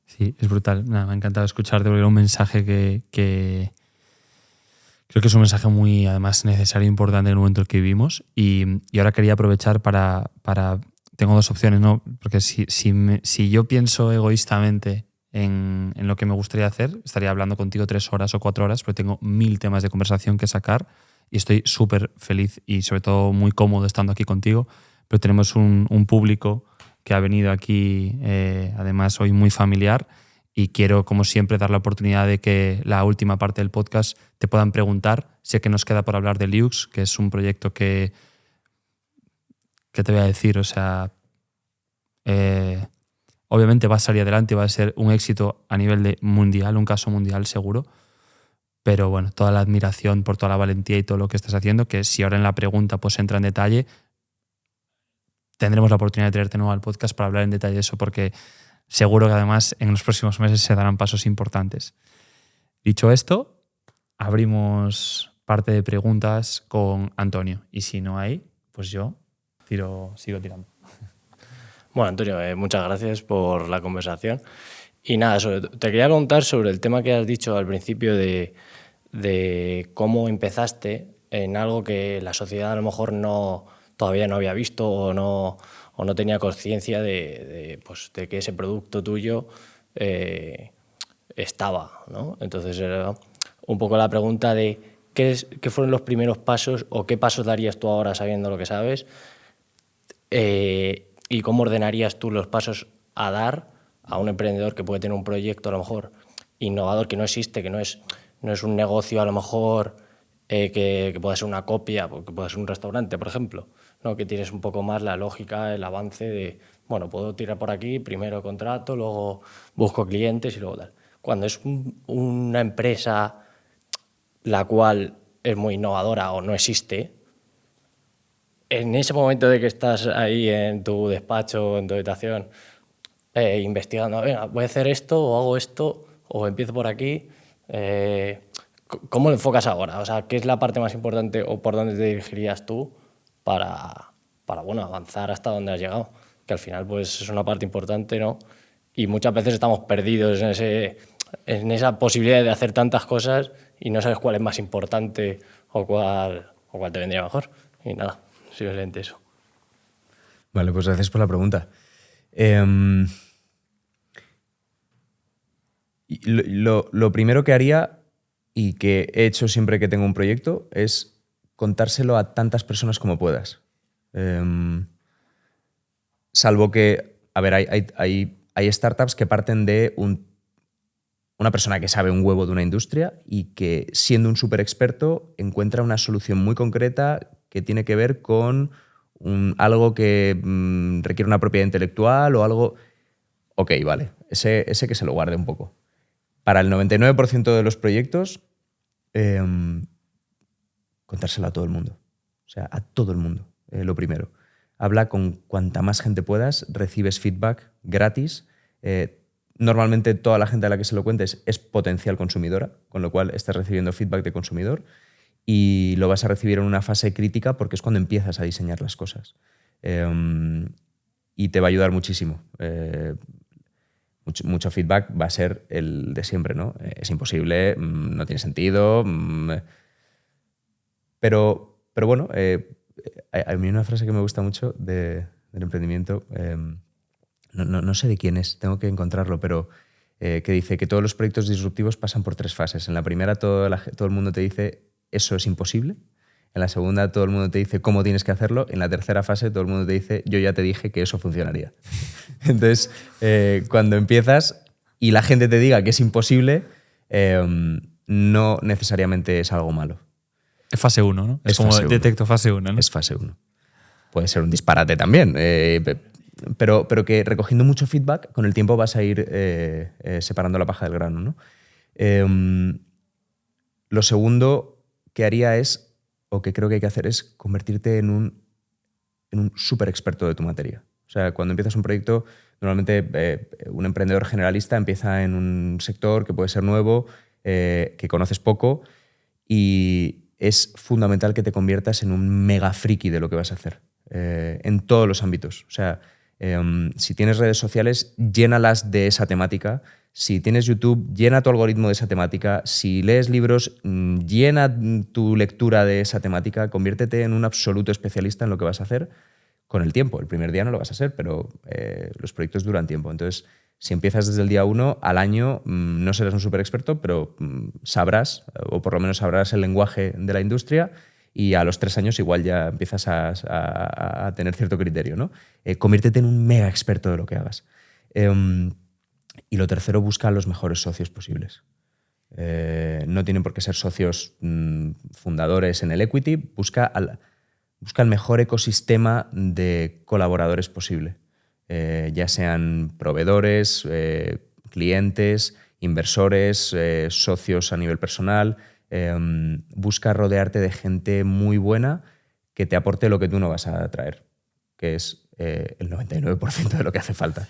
Sí, es brutal. Nada, me ha encantado escucharte porque era un mensaje que creo que es un mensaje muy, además, necesario e importante en el momento en el que vivimos. Y ahora quería aprovechar para tengo dos opciones, ¿no? Porque si yo pienso egoístamente en lo que me gustaría hacer, estaría hablando contigo 3 horas o 4 horas, pero tengo 1000 temas de conversación que sacar y estoy súper feliz y sobre todo muy cómodo estando aquí contigo. Pero tenemos un público que ha venido aquí, además hoy muy familiar, y quiero, como siempre, dar la oportunidad de que la última parte del podcast te puedan preguntar. Sé que nos queda por hablar de Liux, que es un proyecto que te voy a decir, o sea, obviamente va a salir adelante, va a ser un éxito a nivel de mundial, un caso mundial seguro, pero bueno, toda la admiración por toda la valentía y todo lo que estás haciendo, que si ahora en la pregunta pues entra en detalle, tendremos la oportunidad de traerte nuevo al podcast para hablar en detalle de eso, porque seguro que además en los próximos meses se darán pasos importantes. Dicho esto, abrimos parte de preguntas con Antonio. Y si no hay, pues yo sigo tirando. Bueno, Antonio, muchas gracias por la conversación. Y nada, te quería preguntar sobre el tema que has dicho al principio de cómo empezaste en algo que la sociedad a lo mejor todavía no había visto o no tenía conciencia pues, de que ese producto tuyo estaba, ¿no? Entonces era un poco la pregunta de qué fueron los primeros pasos o qué pasos darías tú ahora sabiendo lo que sabes, y cómo ordenarías tú los pasos a dar a un emprendedor que puede tener un proyecto a lo mejor innovador que no existe, que no es un negocio a lo mejor que pueda ser una copia, que pueda ser un restaurante, por ejemplo, ¿no? Que tienes un poco más la lógica, el avance de, bueno, puedo tirar por aquí, primero contrato, luego busco clientes y luego tal. Cuando es una empresa la cual es muy innovadora o no existe, en ese momento de que estás ahí en tu despacho, en tu habitación, investigando, venga, voy a hacer esto o hago esto o empiezo por aquí, ¿cómo lo enfocas ahora? O sea, ¿qué es la parte más importante o por dónde te dirigirías tú para bueno, avanzar hasta donde has llegado? Que al final pues, es una parte importante, ¿no? Y muchas veces estamos perdidos en esa posibilidad de hacer tantas cosas y no sabes cuál es más importante o cuál te vendría mejor. Y nada, simplemente eso. Vale, pues gracias por la pregunta. Lo primero que haría y que he hecho siempre que tengo un proyecto es contárselo a tantas personas como puedas. Salvo que, a ver, hay startups que parten de una persona que sabe un huevo de una industria y que, siendo un súper experto, encuentra una solución muy concreta que tiene que ver con algo que requiere una propiedad intelectual o algo... Ok, vale, ese que se lo guarde un poco. Para el 99% de los proyectos, contárselo a todo el mundo. O sea, a todo el mundo, lo primero. Habla con cuanta más gente puedas, recibes feedback gratis. Normalmente toda la gente a la que se lo cuentes es potencial consumidora, con lo cual estás recibiendo feedback de consumidor y lo vas a recibir en una fase crítica porque es cuando empiezas a diseñar las cosas. Y te va a ayudar muchísimo. Mucho feedback va a ser el de siempre, ¿no? Es imposible, no tiene sentido. Pero bueno, a mí una frase que me gusta mucho del emprendimiento, no sé de quién es, tengo que encontrarlo, pero que dice que todos los proyectos disruptivos pasan por 3 fases. En la primera todo el mundo te dice eso es imposible. En la segunda todo el mundo te dice cómo tienes que hacerlo. En la tercera fase todo el mundo te dice yo ya te dije que eso funcionaría. Entonces, cuando empiezas y la gente te diga que es imposible, no necesariamente es algo malo. Es fase 1, ¿no? Es como detecto fase 1, ¿no? Es fase 1. Puede ser un disparate también, pero que recogiendo mucho feedback, con el tiempo vas a ir separando la paja del grano, ¿no? Lo segundo que haría es, o que creo que hay que hacer, es convertirte en un súper experto de tu materia. O sea, cuando empiezas un proyecto, normalmente un emprendedor generalista empieza en un sector que puede ser nuevo, que conoces poco, y es fundamental que te conviertas en un mega friki de lo que vas a hacer, en todos los ámbitos. O sea, si tienes redes sociales, llénalas de esa temática. Si tienes YouTube, llena tu algoritmo de esa temática. Si lees libros, llena tu lectura de esa temática. Conviértete en un absoluto especialista en lo que vas a hacer con el tiempo. El primer día no lo vas a hacer, pero los proyectos duran tiempo. Entonces, si empiezas desde el día 1, al año no serás un súper experto, pero sabrás, o por lo menos sabrás el lenguaje de la industria, y a los 3 años igual ya empiezas a tener cierto criterio, ¿no? Conviértete en un mega experto de lo que hagas. Y lo tercero, busca a los mejores socios posibles. No tienen por qué ser socios fundadores en el equity, busca el mejor ecosistema de colaboradores posible. Ya sean proveedores, clientes, inversores, socios a nivel personal. Busca rodearte de gente muy buena que te aporte lo que tú no vas a traer, que es el 99% de lo que hace falta.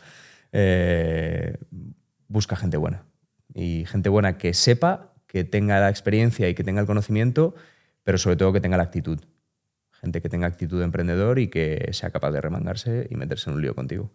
Busca gente buena. Y gente buena que sepa que tenga la experiencia y que tenga el conocimiento, pero sobre todo que tenga la actitud. Gente que tenga actitud de emprendedor y que sea capaz de remangarse y meterse en un lío contigo.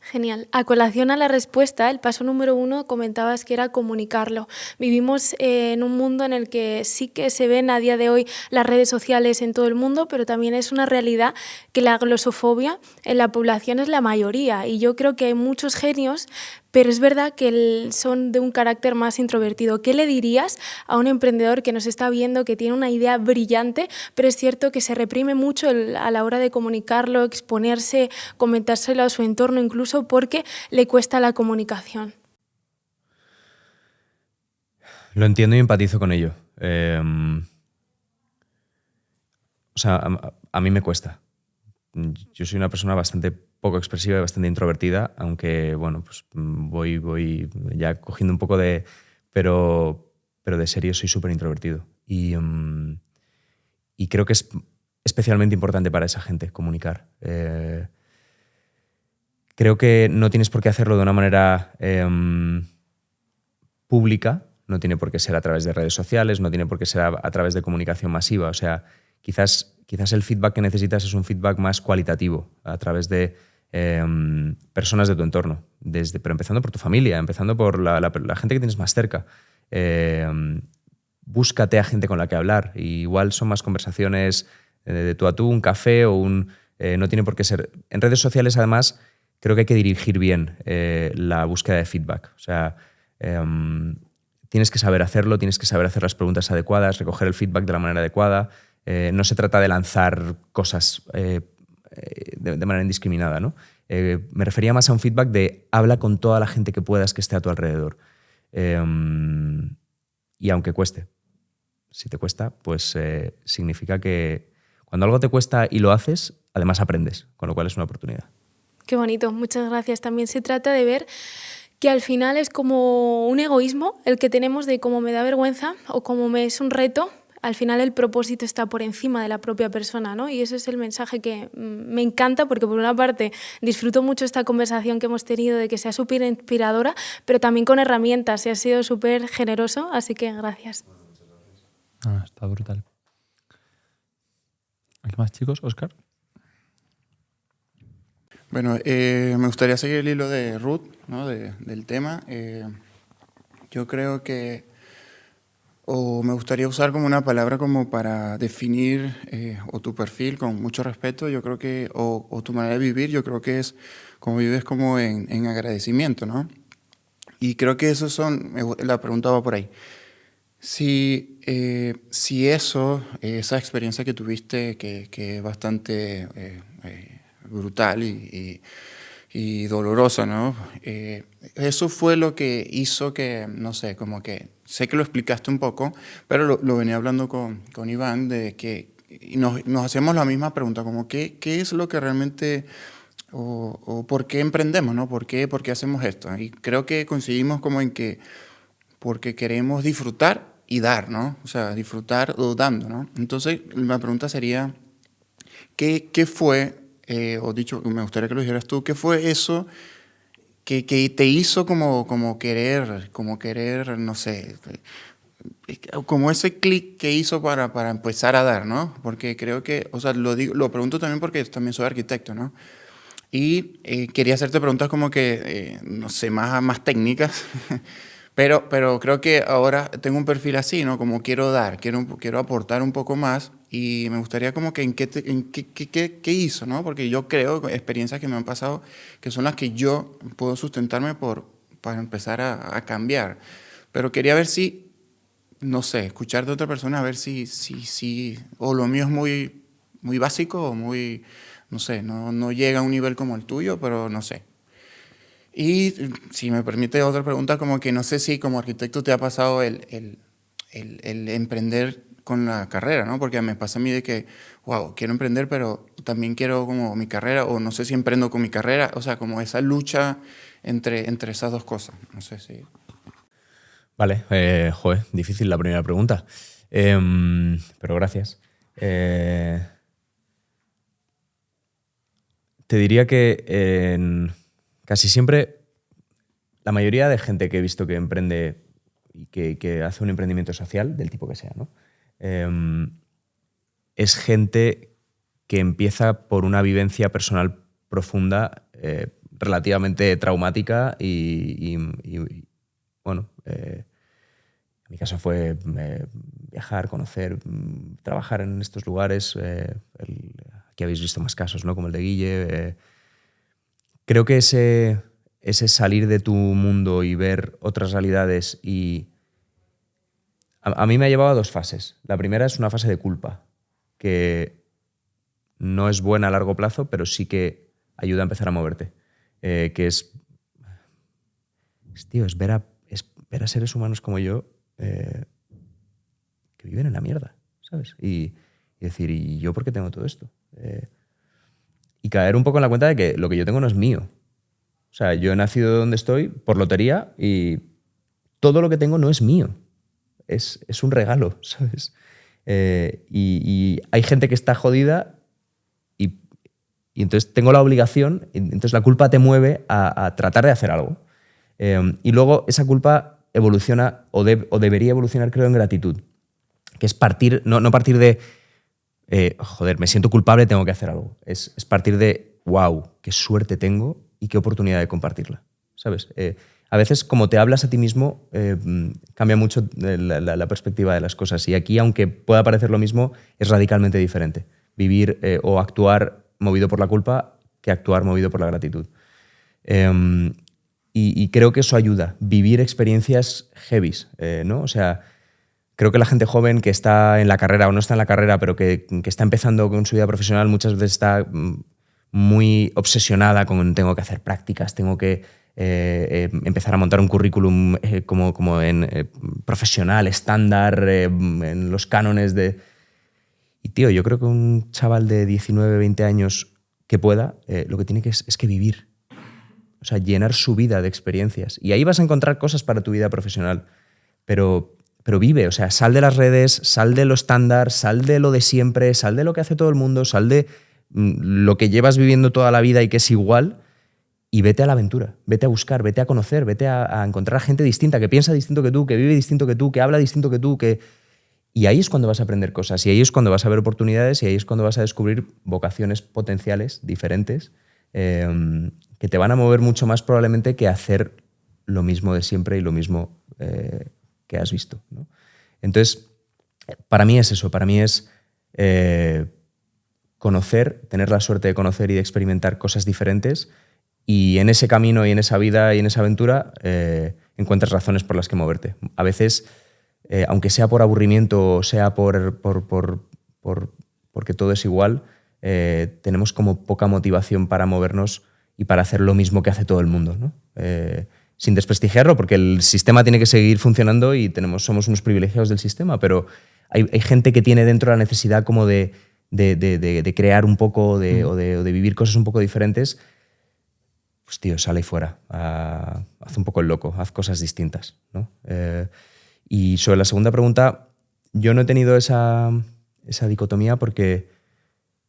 Genial. A colación a la respuesta, el paso número 1 comentabas que era comunicarlo. Vivimos en un mundo en el que sí que se ven a día de hoy las redes sociales en todo el mundo, pero también es una realidad que la glosofobia en la población es la mayoría. Y yo creo que hay muchos genios, pero es verdad que son de un carácter más introvertido. ¿Qué le dirías a un emprendedor que nos está viendo, que tiene una idea brillante, pero es cierto que se reprime mucho a la hora de comunicarlo, exponerse, comentárselo a su entorno, incluso porque le cuesta la comunicación? Lo entiendo y empatizo con ello. O sea, a mí me cuesta. Yo soy una persona bastante poco expresiva y bastante introvertida, aunque, bueno, pues voy ya cogiendo un poco de... Pero de serio soy súper introvertido. Y creo que es especialmente importante para esa gente comunicar. Creo que no tienes por qué hacerlo de una manera pública, no tiene por qué ser a través de redes sociales, no tiene por qué ser a través de comunicación masiva. O sea, quizás el feedback que necesitas es un feedback más cualitativo, a través de personas de tu entorno, pero empezando por tu familia, empezando por la gente que tienes más cerca. Búscate a gente con la que hablar. Y igual son más conversaciones de tú a tú, un café o no tiene por qué ser... En redes sociales, además, creo que hay que dirigir bien la búsqueda de feedback. O sea, tienes que saber hacerlo, tienes que saber hacer las preguntas adecuadas, recoger el feedback de la manera adecuada. No se trata de lanzar cosas de manera indiscriminada, ¿no? Me refería más a un feedback de habla con toda la gente que puedas que esté a tu alrededor. Y aunque cueste, si te cuesta, pues significa que cuando algo te cuesta y lo haces, además aprendes, con lo cual es una oportunidad. Qué bonito, muchas gracias. También se trata de ver que al final es como un egoísmo el que tenemos de cómo me da vergüenza o cómo me es un reto. Al final el propósito está por encima de la propia persona, ¿no? Y ese es el mensaje que me encanta, porque por una parte disfruto mucho esta conversación que hemos tenido, de que sea súper inspiradora, pero también con herramientas, y ha sido súper generoso, así que gracias. Está brutal. ¿Algo más, chicos? ¿Óscar? Bueno, me gustaría seguir el hilo de Ruth, ¿no? del tema. Yo creo que, o me gustaría usar como una palabra como para definir o tu perfil con mucho respeto, yo creo que, o tu manera de vivir, yo creo que es como vives como en agradecimiento, ¿no? Y creo que esos son, la pregunta va por ahí. Si esa experiencia que tuviste, que es bastante brutal y dolorosa, ¿no? Eso fue lo que hizo que, no sé, como que, sé que lo explicaste un poco, pero lo venía hablando con Iván, de que nos hacemos la misma pregunta, como qué es lo que realmente, o por qué emprendemos, ¿no? ¿Por qué hacemos esto? Y creo que coincidimos como en que porque queremos disfrutar y dar, ¿no? O sea, disfrutar o dando, ¿no? Entonces, la pregunta sería, ¿qué fue, o dicho, me gustaría que lo dijeras tú, qué fue eso que te hizo como querer, no sé, como ese clic que hizo para empezar a dar, ¿no? Porque creo que, o sea, lo pregunto también porque también soy arquitecto, ¿no? Y quería hacerte preguntas como que, no sé, más técnicas, pero creo que ahora tengo un perfil así, ¿no? Como quiero dar, quiero aportar un poco más y me gustaría como que qué hizo, ¿no? Porque yo creo, experiencias que me han pasado, que son las que yo puedo sustentarme para empezar a cambiar. Pero quería ver si, no sé, escuchar de otra persona, a ver si o lo mío es muy básico o muy, no sé, no llega a un nivel como el tuyo, pero no sé. Y si me permite otra pregunta, como que no sé si como arquitecto te ha pasado el emprender con la carrera, ¿no? Porque me pasa a mí de que, wow, quiero emprender, pero también quiero como mi carrera, o no sé si emprendo con mi carrera, o sea, como esa lucha entre esas dos cosas. No sé si... Vale, joder, difícil la primera pregunta, pero gracias. Te diría que casi siempre, la mayoría de gente que he visto que emprende y que hace un emprendimiento social, del tipo que sea, ¿no? Es gente que empieza por una vivencia personal profunda, relativamente traumática y bueno, en mi caso fue viajar, conocer, trabajar en estos lugares. Aquí habéis visto más casos, ¿no? Como el de Guille. Creo que ese salir de tu mundo y ver otras realidades a mí me ha llevado a 2 fases. La primera es una fase de culpa, que no es buena a largo plazo, pero sí que ayuda a empezar a moverte. Que es ver a seres humanos como yo que viven en la mierda, ¿sabes? Y decir, ¿y yo por qué tengo todo esto? Y caer un poco en la cuenta de que lo que yo tengo no es mío. O sea, yo he nacido donde estoy por lotería y todo lo que tengo no es mío. Es un regalo, ¿sabes? Y hay gente que está jodida y entonces tengo la obligación, entonces la culpa te mueve a tratar de hacer algo. Y luego esa culpa evoluciona o debería evolucionar, creo, en gratitud, que es partir, no partir de joder, me siento culpable, tengo que hacer algo. Es partir de wow, qué suerte tengo y qué oportunidad de compartirla, ¿sabes? A veces, como te hablas a ti mismo, cambia mucho la perspectiva de las cosas. Y aquí, aunque pueda parecer lo mismo, es radicalmente diferente. Vivir o actuar movido por la culpa que actuar movido por la gratitud. Y creo que eso ayuda. Vivir experiencias heavies, ¿no? O sea, creo que la gente joven que está en la carrera o no está en la carrera, pero que está empezando con su vida profesional, muchas veces está muy obsesionada con tengo que hacer prácticas, tengo que empezar a montar un currículum como en profesional, estándar, en los cánones de... Y tío, yo creo que un chaval de 19, 20 años que pueda, lo que tiene que es que vivir. O sea, llenar su vida de experiencias. Y ahí vas a encontrar cosas para tu vida profesional. Pero vive, o sea, sal de las redes, sal de lo estándar, sal de lo de siempre, sal de lo que hace todo el mundo, sal de lo que llevas viviendo toda la vida y que es igual, y vete a la aventura, vete a buscar, vete a conocer, vete a encontrar a gente distinta, que piensa distinto que tú, que vive distinto que tú, que habla distinto que tú, y ahí es cuando vas a aprender cosas, y ahí es cuando vas a ver oportunidades, y ahí es cuando vas a descubrir vocaciones potenciales diferentes que te van a mover mucho más probablemente que hacer lo mismo de siempre y lo mismo que has visto, ¿no? Entonces, para mí es eso, para mí es conocer, tener la suerte de conocer y de experimentar cosas diferentes, y en ese camino y en esa vida y en esa aventura encuentras razones por las que moverte. A veces, aunque sea por aburrimiento o sea porque todo es igual, tenemos como poca motivación para movernos y para hacer lo mismo que hace todo el mundo, ¿no? Sin desprestigiarlo, porque el sistema tiene que seguir funcionando y somos unos privilegiados del sistema, pero hay gente que tiene dentro la necesidad como de crear un poco o de vivir cosas un poco diferentes. Pues tío, sale ahí fuera, haz un poco el loco, haz cosas distintas, ¿no? Y sobre la segunda pregunta, yo no he tenido esa dicotomía porque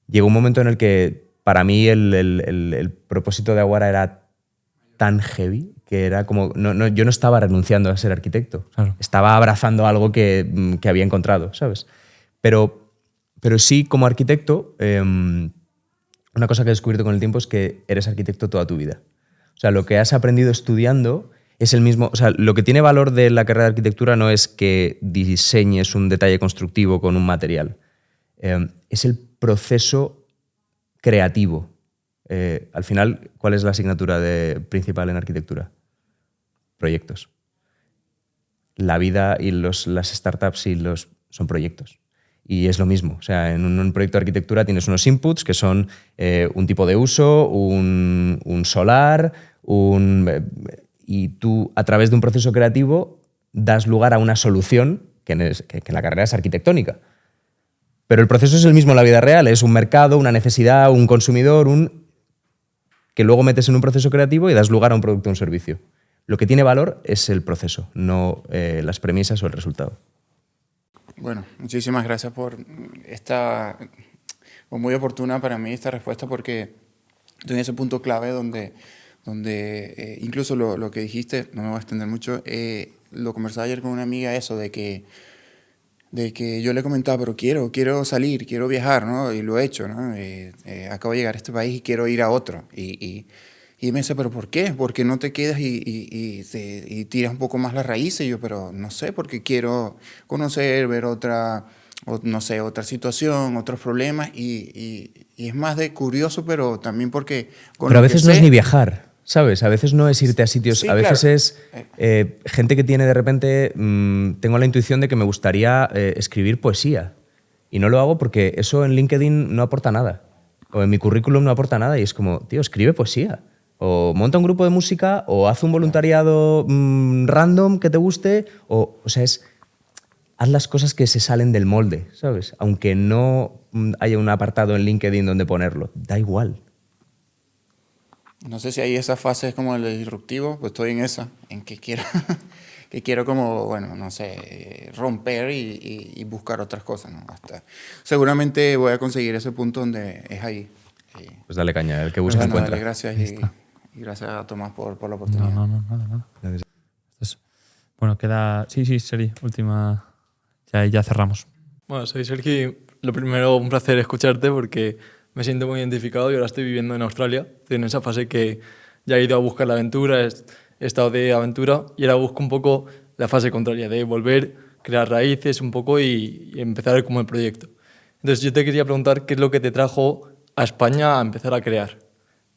llegó un momento en el que para mí el propósito de Aguara era tan heavy que era como... yo no estaba renunciando a ser arquitecto. Claro. Estaba abrazando algo que había encontrado, ¿sabes? Pero sí, como arquitecto, una cosa que he descubierto con el tiempo es que eres arquitecto toda tu vida. O sea, lo que has aprendido estudiando es el mismo... O sea, lo que tiene valor de la carrera de arquitectura no es que diseñes un detalle constructivo con un material. Es el proceso creativo. Al final, ¿cuál es la asignatura principal en arquitectura? Proyectos. La vida y las startups son proyectos. Y es lo mismo. O sea, en un proyecto de arquitectura tienes unos inputs que son un tipo de uso, un solar, y tú, a través de un proceso creativo, das lugar a una solución que en la carrera es arquitectónica. Pero el proceso es el mismo en la vida real. Es un mercado, una necesidad, un consumidor, que luego metes en un proceso creativo y das lugar a un producto o un servicio. Lo que tiene valor es el proceso, no las premisas o el resultado. Bueno, muchísimas gracias por muy oportuna para mí esta respuesta, porque estoy en ese punto clave donde incluso lo que dijiste, no me voy a extender mucho, lo conversaba ayer con una amiga, eso de que yo le comentaba, pero quiero salir, quiero viajar, ¿no? Y lo he hecho, ¿no? Acabo de llegar a este país y quiero ir a otro. Y me dice, ¿pero por qué? ¿Por qué no te quedas y tiras un poco más las raíces? Y yo, pero no sé, porque quiero conocer, ver otra situación, otros problemas. Y es más de curioso, pero también porque... Pero a veces no es ni viajar, ¿sabes? A veces no es irte a sitios, Sí, a veces claro. es gente que tiene de repente, tengo la intuición de que me gustaría escribir poesía y no lo hago porque eso en LinkedIn no aporta nada o en mi currículum no aporta nada y es como, tío, escribe poesía o monta un grupo de música o haz un voluntariado random que te guste o sea, haz las cosas que se salen del molde, ¿sabes? Aunque no haya un apartado en LinkedIn donde ponerlo, da igual. No sé si hay esa fase es como el disruptivo, pues estoy en esa, en que quiero como, bueno, no sé, romper y buscar otras cosas, ¿no? Seguramente voy a conseguir ese punto donde es ahí. Pues dale caña, el que busca encuentra. Dale, gracias y gracias a Tomás por la oportunidad. No, nada. Entonces, bueno, queda... Sí, Sergi, última... Ya cerramos. Bueno, soy Sergi. Lo primero, un placer escucharte porque me siento muy identificado y ahora estoy viviendo en Australia. Estoy en esa fase que ya he ido a buscar la aventura, he estado de aventura y ahora busco un poco la fase contraria, de volver, crear raíces un poco y empezar como el proyecto. Entonces yo te quería preguntar qué es lo que te trajo a España a empezar a crear.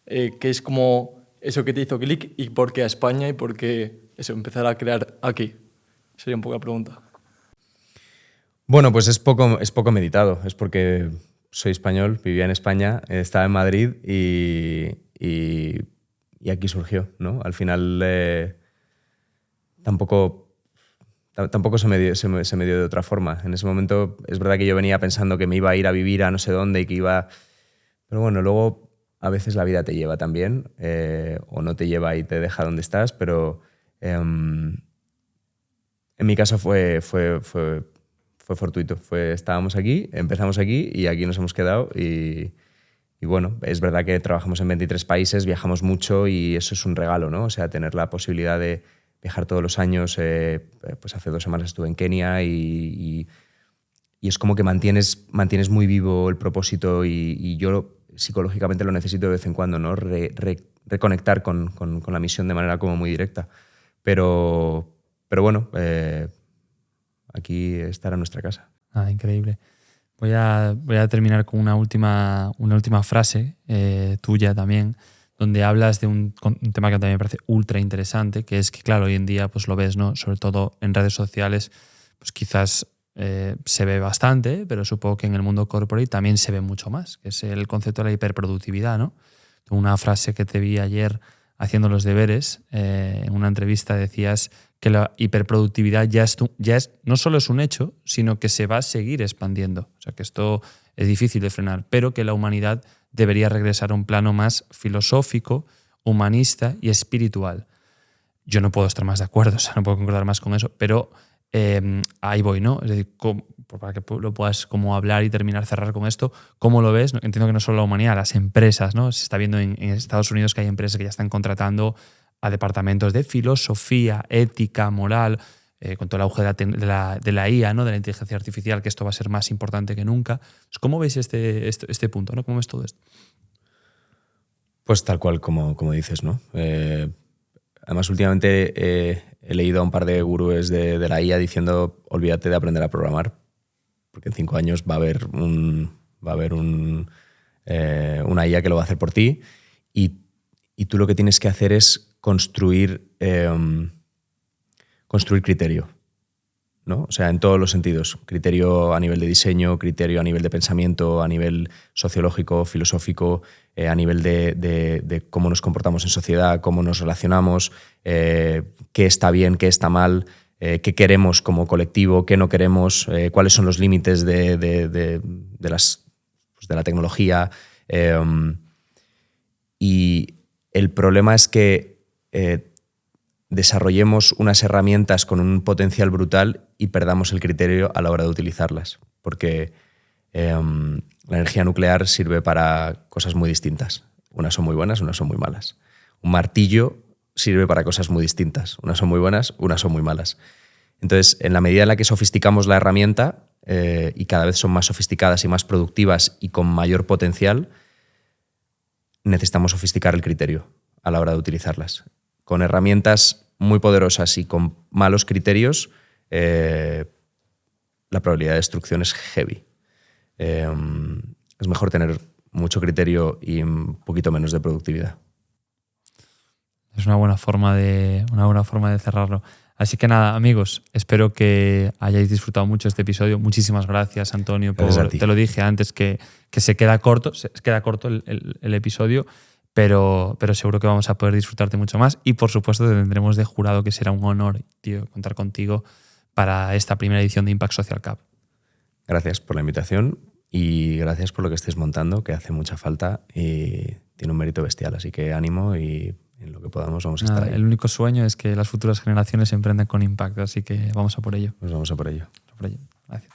¿Qué es como eso que te hizo clic y por qué a España y por qué eso, empezar a crear aquí? Sería un poco la pregunta. Bueno, pues es poco meditado. Es porque soy español, vivía en España, estaba en Madrid y aquí surgió, ¿no? Al final tampoco se me dio de otra forma. En ese momento es verdad que yo venía pensando que me iba a ir a vivir a no sé dónde y que iba... Pero bueno, luego a veces la vida te lleva también o no te lleva y te deja donde estás, pero en mi caso fue fortuito. Estábamos aquí, empezamos aquí y aquí nos hemos quedado y bueno, es verdad que trabajamos en 23 países, viajamos mucho y eso es un regalo, ¿no? O sea, tener la posibilidad de viajar todos los años. Pues hace 2 semanas estuve en Kenia y es como que mantienes muy vivo el propósito y yo psicológicamente lo necesito de vez en cuando, ¿no? Reconectar con la misión de manera como muy directa. Pero bueno, aquí estará nuestra casa. Increíble. Voy a terminar con una última frase tuya también, donde hablas de un tema que también me parece ultra interesante, que es que, claro, hoy en día pues lo ves, ¿no? Sobre todo en redes sociales, pues quizás se ve bastante, pero supongo que en el mundo corporate también se ve mucho más, que es el concepto de la hiperproductividad, ¿no? Una frase que te vi ayer haciendo los deberes, en una entrevista decías que la hiperproductividad ya es no solo es un hecho, sino que se va a seguir expandiendo. O sea, que esto es difícil de frenar, pero que la humanidad debería regresar a un plano más filosófico, humanista y espiritual. Yo no puedo estar más de acuerdo, o sea, no puedo concordar más con eso, pero ahí voy, ¿no? Es decir, para que lo puedas como hablar y cerrar con esto, ¿cómo lo ves? Entiendo que no solo la humanidad, las empresas, ¿no? Se está viendo en Estados Unidos que hay empresas que ya están contratando a departamentos de filosofía, ética, moral, con todo el auge de la IA, ¿no? De la inteligencia artificial, que esto va a ser más importante que nunca. ¿Cómo veis este punto, ¿no? ¿Cómo ves todo esto? Pues tal cual como dices, ¿no? Además, últimamente he leído a un par de gurúes de la IA diciendo olvídate de aprender a programar, porque en 5 años va a haber una IA que lo va a hacer por ti y tú lo que tienes que hacer es construir criterio, ¿no? O sea, en todos los sentidos. Criterio a nivel de diseño, criterio a nivel de pensamiento, a nivel sociológico, filosófico, a nivel de cómo nos comportamos en sociedad, cómo nos relacionamos, qué está bien, qué está mal, qué queremos como colectivo, qué no queremos, cuáles son los límites de la tecnología. Y el problema es que desarrollemos unas herramientas con un potencial brutal y perdamos el criterio a la hora de utilizarlas, porque la energía nuclear sirve para cosas muy distintas. Unas son muy buenas, unas son muy malas. Un martillo sirve para cosas muy distintas. Unas son muy buenas, unas son muy malas. Entonces, en la medida en la que sofisticamos la herramienta y cada vez son más sofisticadas y más productivas y con mayor potencial, necesitamos sofisticar el criterio a la hora de utilizarlas. Con herramientas muy poderosas y con malos criterios, la probabilidad de destrucción es heavy. Es mejor tener mucho criterio y un poquito menos de productividad. Es una buena forma de cerrarlo. Así que nada, amigos, espero que hayáis disfrutado mucho este episodio. Muchísimas gracias, Antonio. Gracias a ti. Te lo dije antes que se queda corto el episodio, pero seguro que vamos a poder disfrutarte mucho más. Y por supuesto te tendremos de jurado, que será un honor, tío, contar contigo para esta primera edición de Impact Social Cup. Gracias por la invitación y gracias por lo que estés montando, que hace mucha falta y tiene un mérito bestial. Así que ánimo y en lo que podamos vamos a estar ahí. El único sueño es que las futuras generaciones se emprendan con Impact, así que vamos a por ello. Pues vamos a por ello. Gracias.